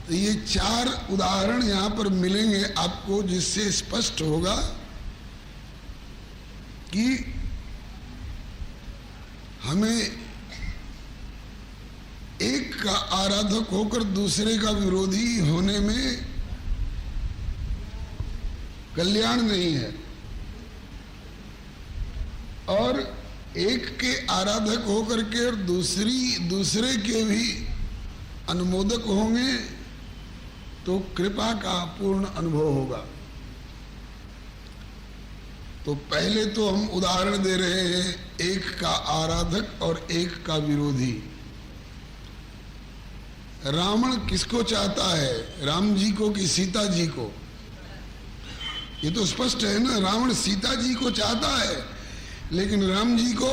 [SPEAKER 1] तो ये चार उदाहरण यहां पर मिलेंगे आपको, जिससे स्पष्ट होगा कि हमें एक का आराधक होकर दूसरे का विरोधी होने में कल्याण नहीं है, और एक के आराधक होकर के और दूसरे के भी अनुमोदक होंगे तो कृपा का पूर्ण अनुभव होगा। तो पहले तो हम उदाहरण दे रहे हैं एक का आराधक और एक का विरोधी। रावण किसको चाहता है, राम जी को कि सीता जी को? ये तो स्पष्ट है ना, रावण सीता जी को चाहता है लेकिन राम जी को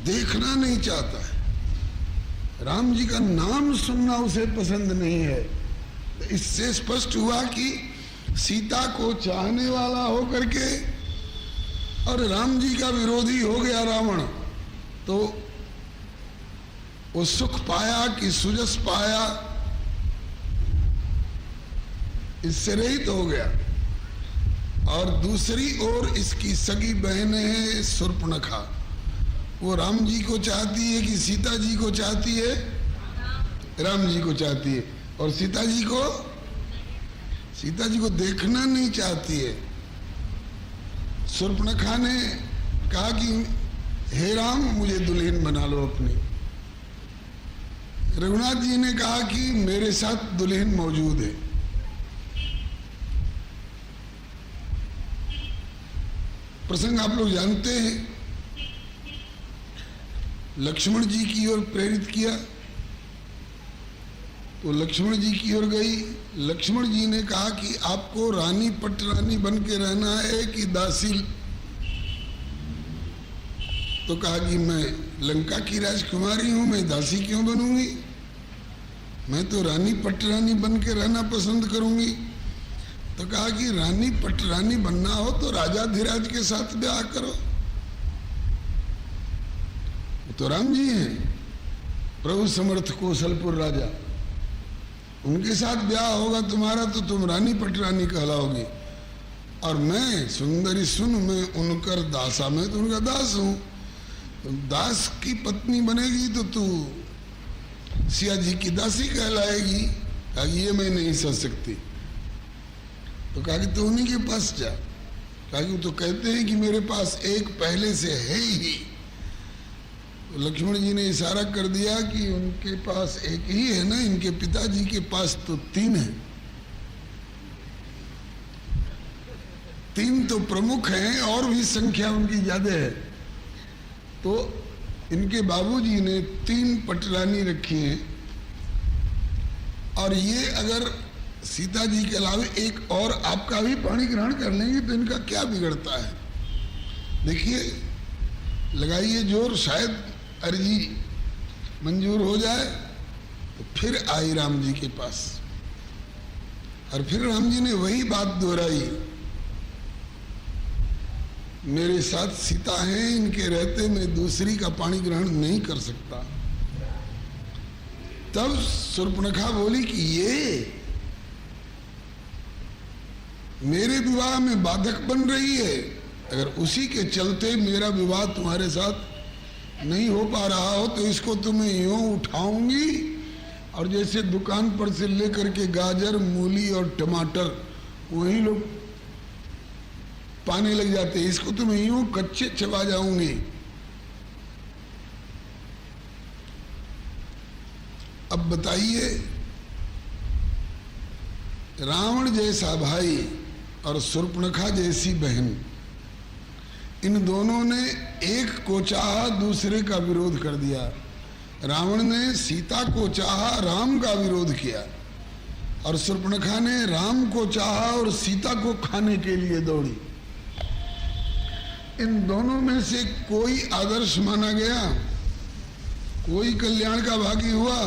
[SPEAKER 1] देखना नहीं चाहता है। राम जी का नाम सुनना उसे पसंद नहीं है। इससे स्पष्ट हुआ कि सीता को चाहने वाला होकर के और राम जी का विरोधी हो गया रावण, तो वो सुख पाया कि सुजस पाया, इससे रहित हो गया। और दूसरी ओर इसकी सगी बहन है शूर्पणखा, वो राम जी को चाहती है कि सीता जी को चाहती है? राम जी को चाहती है। और सीता जी को देखना नहीं चाहती है। शूर्पणखा ने कहा कि हे राम मुझे दुल्हन बना लो अपनी। रघुनाथ जी ने कहा कि मेरे साथ दुल्हन मौजूद है। प्रसंग आप लोग जानते हैं। लक्ष्मण जी की ओर प्रेरित किया तो लक्ष्मण जी की ओर गई। लक्ष्मण जी ने कहा कि आपको रानी पटरानी बन के रहना है कि दासी? तो कहा कि मैं लंका की राजकुमारी हूं, मैं दासी क्यों बनूंगी? मैं तो रानी पटरानी बन के रहना पसंद करूंगी। तो कहा कि रानी पटरानी बनना हो तो राजाधिराज के साथ ब्याह करो। वो तो राम जी हैं, प्रभु समर्थ कौशलपुर राजा, उनके साथ ब्याह होगा तुम्हारा तो तुम रानी पटरानी कहलाओगी। और मैं सुंदरी सुन, मैं उनकर दासा, मैं तो उनका दास हूं। तो दास की पत्नी बनेगी तो तू सिया जी की दासी कहलाएगी। कहा ये मैं नहीं सोच सकती। तो कहा कि तू उन्हीं के पास जा। कहा कि वो तो कहते हैं कि मेरे पास एक पहले से है ही। तो लक्ष्मण जी ने इशारा कर दिया कि उनके पास एक ही है ना, इनके पिताजी के पास तो 3 है। 3 तो प्रमुख हैं और भी संख्या उनकी ज्यादा है। तो इनके बाबूजी ने 3 पटरानी रखी हैं। और ये अगर सीता जी के अलावा एक और आपका भी पाणी ग्रहण कर लेंगे तो इनका क्या बिगड़ता है? देखिए, लगाइए जोर, शायद अर्जी मंजूर हो जाए। तो फिर आई राम जी के पास और फिर राम जी ने वही बात दोहराई, मेरे साथ सीता है, इनके रहते मैं दूसरी का पाणी ग्रहण नहीं कर सकता। तब शूर्पणखा बोली कि ये मेरे विवाह में बाधक बन रही है। अगर उसी के चलते मेरा विवाह तुम्हारे साथ नहीं हो पा रहा हो तो इसको तुम्हें यूं उठाऊंगी और जैसे दुकान पर से लेकर के गाजर, मूली और टमाटर वही लोग पाने लग जाते, इसको तुम्हें यूं कच्चे चबा जाऊंगी। अब बताइए, रावण जैसा भाई और शूर्पणखा जैसी बहन, इन दोनों ने एक को चाहा, दूसरे का विरोध कर दिया। रावण ने सीता को चाहा, राम का विरोध किया, और शूर्पणखा ने राम को चाहा और सीता को खाने के लिए दौड़ी। इन दोनों में से कोई आदर्श माना गया? कोई कल्याण का भागी हुआ?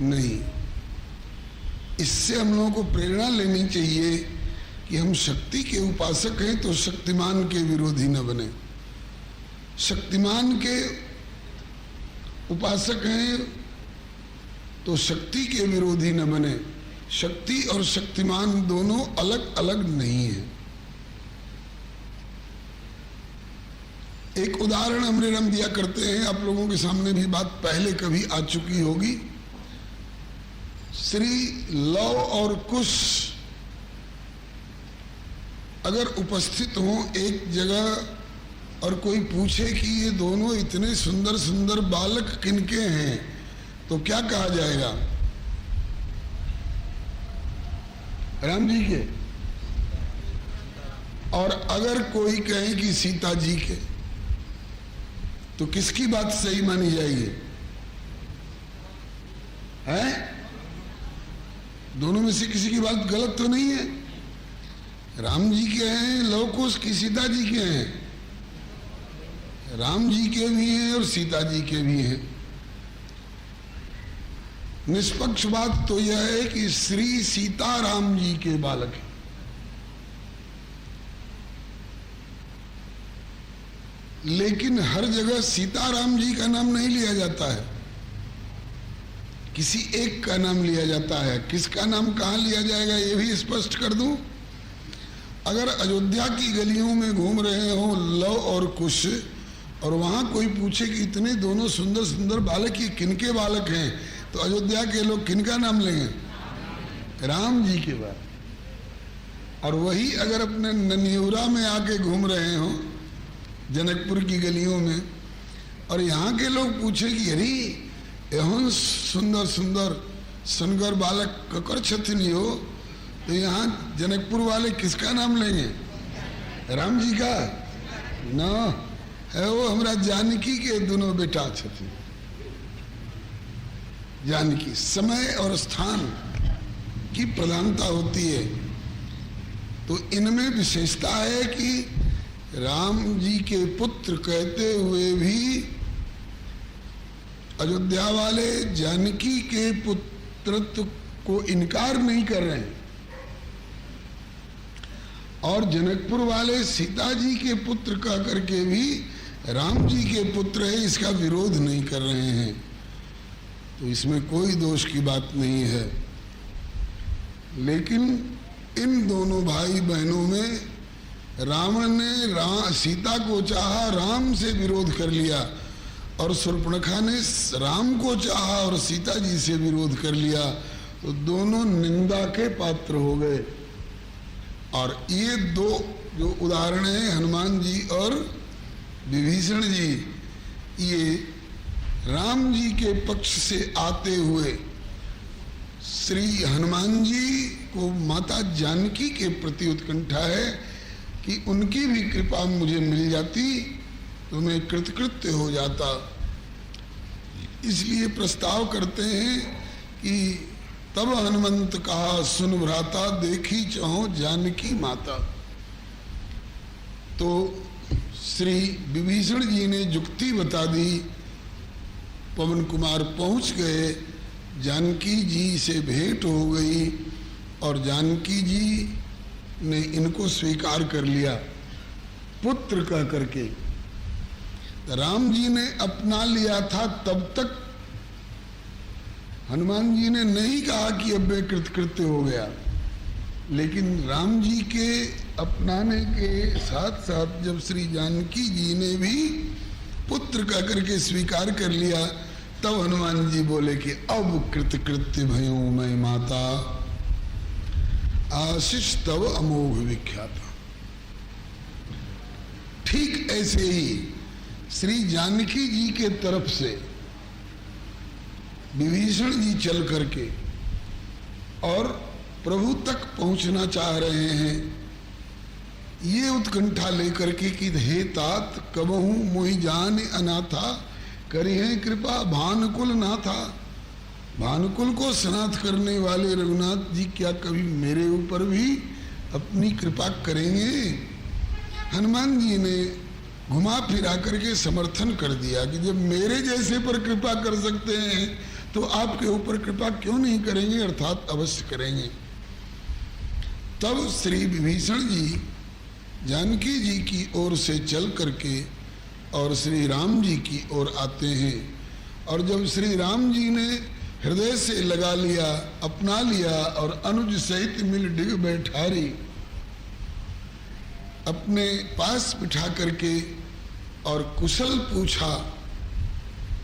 [SPEAKER 1] नहीं। इससे हम लोगों को प्रेरणा लेनी चाहिए कि हम शक्ति के उपासक हैं तो शक्तिमान के विरोधी न बने। शक्तिमान के उपासक हैं तो शक्ति के विरोधी न बने। शक्ति और शक्तिमान दोनों अलग अलग नहीं है। एक उदाहरण हम दिया करते हैं, आप लोगों के सामने भी बात पहले कभी आ चुकी होगी। श्री लव और कुश अगर उपस्थित हो एक जगह और कोई पूछे कि ये दोनों इतने सुंदर सुंदर बालक किनके हैं, तो क्या कहा जाएगा? राम जी के। और अगर कोई कहे कि सीता जी के, तो किसकी बात सही मानी जाएगी? है? दोनों में से किसी की बात गलत तो नहीं है। राम जी के हैं लव कुश की सीता जी के हैं? राम जी के भी हैं और सीता जी के भी हैं। निष्पक्ष बात तो यह है कि श्री सीता राम जी के बालक हैं। लेकिन हर जगह सीताराम जी का नाम नहीं लिया जाता है, किसी एक का नाम लिया जाता है। किसका नाम कहां लिया जाएगा ये भी स्पष्ट कर दूं। अगर अयोध्या की गलियों में घूम रहे हो लव और कुश, और वहां कोई पूछे कि इतने दोनों सुंदर सुंदर बालक ये किनके बालक हैं, तो अयोध्या के लोग किनका नाम लेंगे? राम जी के बाद। और वही अगर अपने ननियूरा में आके घूम रहे हो जनकपुर की गलियों में, और यहाँ के लोग पूछे कि अरे एहन सुंदर सुंदर सनगर बालक ककर छथिन हो, तो यहाँ जनकपुर वाले किसका नाम लेंगे? राम जी का न है, वो हमरा जानकी के दोनों बेटा छथिन। जानकी, समय और स्थान की प्रधानता होती है, तो इनमें विशेषता है कि राम जी के पुत्र कहते हुए भी अयोध्या वाले जानकी के पुत्रत्व को इनकार नहीं कर रहे हैं, और जनकपुर वाले सीता जी के पुत्र कह करके भी राम जी के पुत्र है इसका विरोध नहीं कर रहे हैं। तो इसमें कोई दोष की बात नहीं है। लेकिन इन दोनों भाई बहनों में रावण ने सीता को चाहा, राम से विरोध कर लिया, और शूर्पणखा ने राम को चाहा और सीता जी से विरोध कर लिया, तो दोनों निंदा के पात्र हो गए। और ये दो जो उदाहरण हैं, हनुमान जी और विभीषण जी, ये राम जी के पक्ष से आते हुए श्री हनुमान जी को माता जानकी के प्रति उत्कंठा है कि उनकी भी कृपा मुझे मिल जाती तो मैं कृतकृत्य हो जाता। इसलिए प्रस्ताव करते हैं कि तब हनुमंत कहा सुन भ्राता, देखी चाहो जानकी माता। तो श्री विभीषण जी ने जुक्ति बता दी, पवन कुमार पहुंच गए, जानकी जी से भेंट हो गई और जानकी जी ने इनको स्वीकार कर लिया पुत्र कह करके। राम जी ने अपना लिया था, तब तक हनुमान जी ने नहीं कहा कि अब मैं कृतकृत्य हो गया, लेकिन राम जी के अपनाने के साथ साथ जब श्री जानकी जी ने भी पुत्र कह करके स्वीकार कर लिया, तब हनुमान जी बोले कि अब कृतकृत्य भयूं मैं माता, आशीष तव अमोघ विख्याता। ठीक ऐसे ही श्री जानकी जी के तरफ से विभीषण जी चल करके और प्रभु तक पहुंचना चाह रहे हैं, ये उत्कंठा लेकर के कि हे तात कबहू मोहि जान अनाथा, करी है कृपा भानुकुल नाथा। भानुकुल को स्नात करने वाले रघुनाथ जी क्या कभी मेरे ऊपर भी अपनी कृपा करेंगे? हनुमान जी ने घुमा फिरा करके समर्थन कर दिया कि जब मेरे जैसे पर कृपा कर सकते हैं तो आपके ऊपर कृपा क्यों नहीं करेंगे, अर्थात अवश्य करेंगे। तब श्री विभीषण जी जानकी जी की ओर से चल करके और श्री राम जी की ओर आते हैं, और जब श्री राम जी ने हृदय से लगा लिया, अपना लिया और अनुज सहित मिल डिग बैठारी, अपने पास बिठा करके और कुशल पूछा,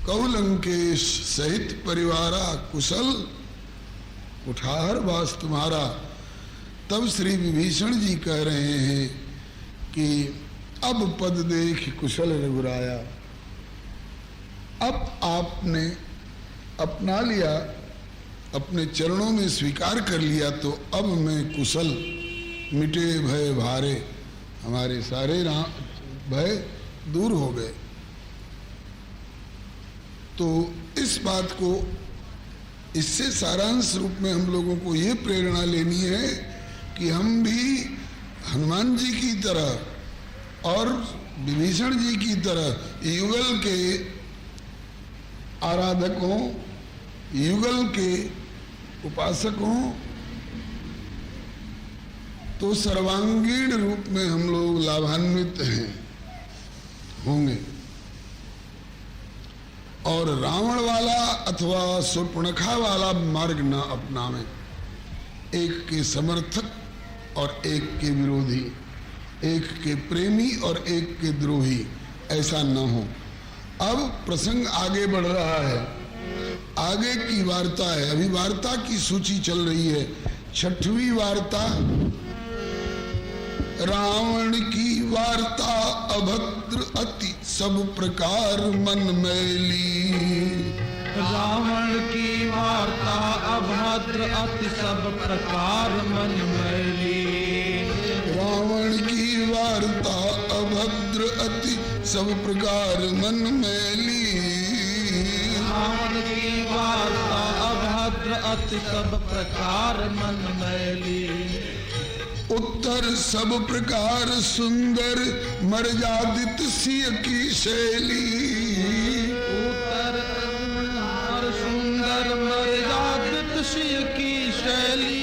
[SPEAKER 1] कौलंकेश सहित परिवारा कुशल, कुठार वास तुम्हारा। तब श्री विभीषण जी कह रहे हैं कि अब पद देख कुशल रघुराया, अब आपने अपना लिया, अपने चरणों में स्वीकार कर लिया, तो अब मैं कुशल, मिटे भय भारे, हमारे सारे भय दूर हो गए। तो इस बात को, इससे सारांश रूप में हम लोगों को ये प्रेरणा लेनी है कि हम भी हनुमान जी की तरह और विभीषण जी की तरह युगल के आराधकों, युगल के उपासकों, तो सर्वांगीण रूप में हम लोग लाभान्वित होंगे। और रावण वाला अथवा शूर्पणखा वाला मार्ग न अपनावें, एक के समर्थक और एक के विरोधी, एक के प्रेमी और एक के द्रोही, ऐसा न हो। अब प्रसंग आगे बढ़ रहा है, आगे की वार्ता है, अभी वार्ता की सूची चल रही है। 6वीं वार्ता रावण की वार्ता अभद्र अति सब प्रकार मन मैली।
[SPEAKER 2] रावण की वार्ता अभद्र अति सब प्रकार मन मैली।
[SPEAKER 1] रावण की वार्ता अभद्र अति सब प्रकार मन मैली।
[SPEAKER 2] रावण की वार्ता अभद्र अति सब प्रकार मन मैली।
[SPEAKER 1] उत्तर सब प्रकार सुंदर मर्यादित सिय की शैली।
[SPEAKER 2] उत्तर सुंदर मर्यादित सिय की शैली।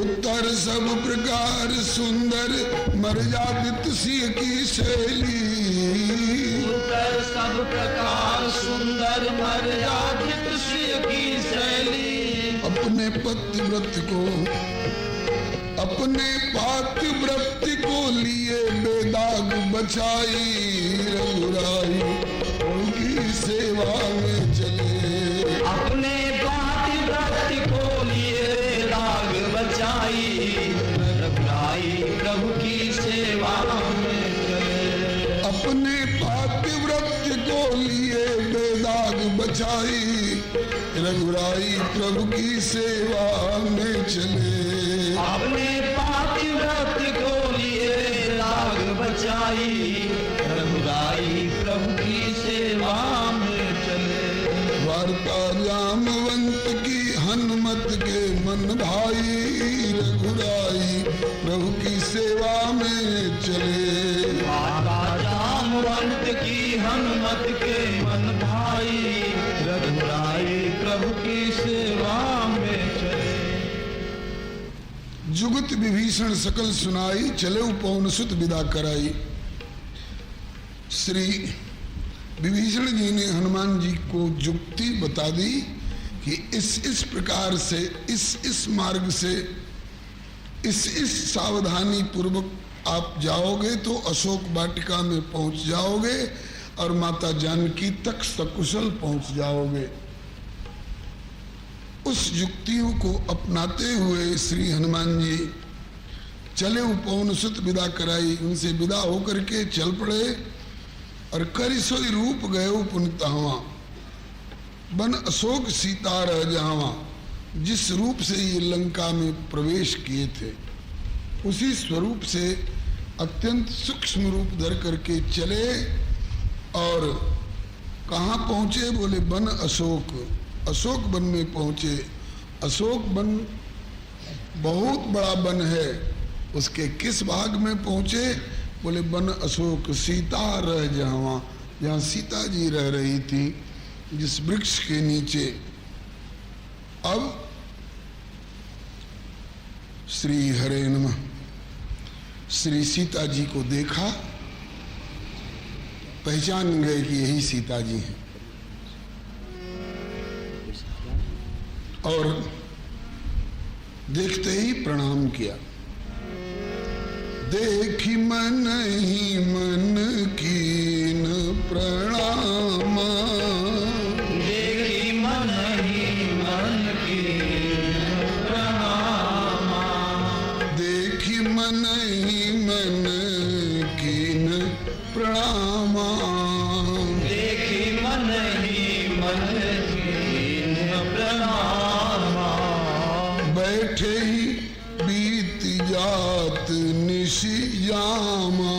[SPEAKER 1] उत्तर सब प्रकार सुंदर मर्यादित सिय की शैली।
[SPEAKER 2] उत्तर सब प्रकार सुंदर मर्यादित सिय की शैली।
[SPEAKER 1] अपने पतिव्रत को अपने पातिव्रत को लिए बेदाग बचाई रघुराई उनकी सेवा में चले।
[SPEAKER 2] अपने पातिव्रत को लिए बेदाग बचाई रघुराई प्रभु की सेवा में चले।
[SPEAKER 1] अपने पातिव्रत को लिए बेदाग बचाई रघुराई प्रभु की सेवा में चले।
[SPEAKER 2] अपने पातिव्रत को लिए लाग बचाई रघुराई प्रभु की सेवा में चले।
[SPEAKER 1] वार्ता जामवंत की हनुमत के मन भाई रघुराई प्रभु की सेवा में चले।
[SPEAKER 2] वार्ता जामवंत की हनुमत के मन भाई रघुराई प्रभु की सेवा में चले।
[SPEAKER 1] जुगत विभीषण सकल सुनाई चले पवन सुत विदा कराई। श्री विभीषण जी ने हनुमान जी को जुक्ति बता दी कि इस प्रकार से इस मार्ग से इस सावधानी पूर्वक आप जाओगे तो अशोक वाटिका में पहुंच जाओगे और माता जानकी तक सकुशल पहुंच जाओगे। उस युक्तियों को अपनाते हुए श्री हनुमान जी चले पवन सुत विदा कराई। उनसे विदा होकर के चल पड़े और करिसोई रूप गए पुनतावा बन अशोक सीता रह जावा। जिस रूप से ये लंका में प्रवेश किए थे उसी स्वरूप से अत्यंत सूक्ष्म रूप धर करके चले और कहाँ पहुँचे? बोले बन अशोक। अशोक वन में पहुँचे। अशोक वन बहुत बड़ा वन है। उसके किस भाग में पहुँचे? बोले बन अशोक सीता रह जावा, जहाँ सीता जी रह रही थी जिस वृक्ष के नीचे। अब श्री हरे नमः। श्री सीता जी को देखा, पहचान गए कि यही सीता जी हैं और देखते ही प्रणाम किया। देखी मन ही मन कीन प्रणाम।
[SPEAKER 2] देखी मन ही मन कीन प्रणाम।
[SPEAKER 1] देखी मन ही मन कीन प्रणाम।
[SPEAKER 2] देखी मन ही मन कीन प्रणाम।
[SPEAKER 1] बैठे ही बीत जात निशि जामा।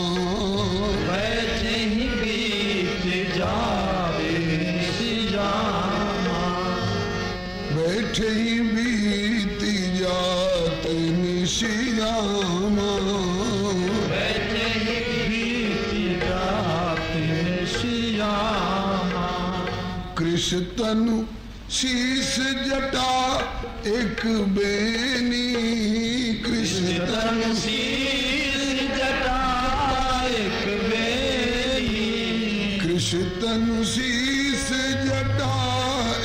[SPEAKER 2] बैठे ही बीत जावे निशि जामा।
[SPEAKER 1] बैठे ही बीत जात निशि जामा।
[SPEAKER 2] बैठे ही बीत जात निशि जामा।
[SPEAKER 1] कृष तनु शीश जटा एक बेनी। कृष्ण
[SPEAKER 2] तनु शीश जटा एक बेनी।
[SPEAKER 1] कृष्ण तनु शीश जटा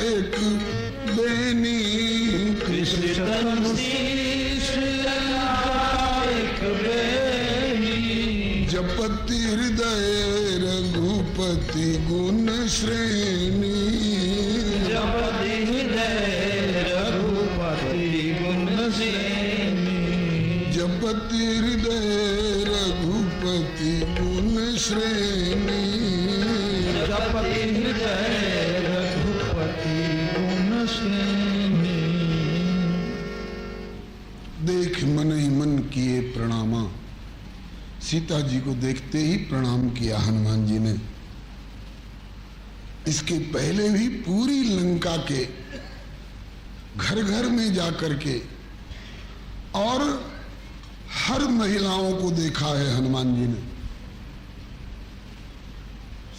[SPEAKER 1] एक बेनी।
[SPEAKER 2] कृष्ण तनु शीश जटा एक बेनी।
[SPEAKER 1] जपति हृदय रघुपति गुण श्रेणी।
[SPEAKER 2] जपति हृदय रघुपति गुण श्रेणी।
[SPEAKER 1] जपति हृदय
[SPEAKER 2] जय रघुपति गुण श्रेणी।
[SPEAKER 1] देख मन ही मन किए प्रणामा। सीता जी को देखते ही प्रणाम किया हनुमान जी ने। इसके पहले भी पूरी लंका के घर घर में जाकर के और हर महिलाओं को देखा है हनुमान जी ने,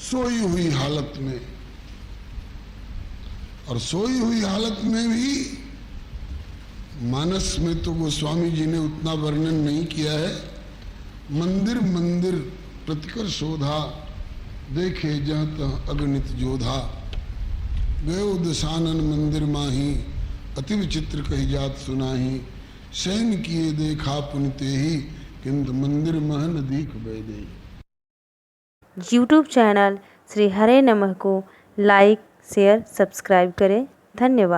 [SPEAKER 1] सोई हुई हालत में। और सोई हुई हालत में भी मानस में तो गोस्वामी जी ने उतना वर्णन नहीं किया है। मंदिर मंदिर प्रतिकर शोधा, देखे जहाँ तह अगणित जोधा। गयो दशानन मंदिर माही, अति विचित्र कही जात सुनाही। सैन किए देखा पुनते ही, किंतु मंदिर महन दीख बैदे।
[SPEAKER 3] यूट्यूब चैनल श्री हरे नमः को लाइक शेयर सब्सक्राइब करें। धन्यवाद।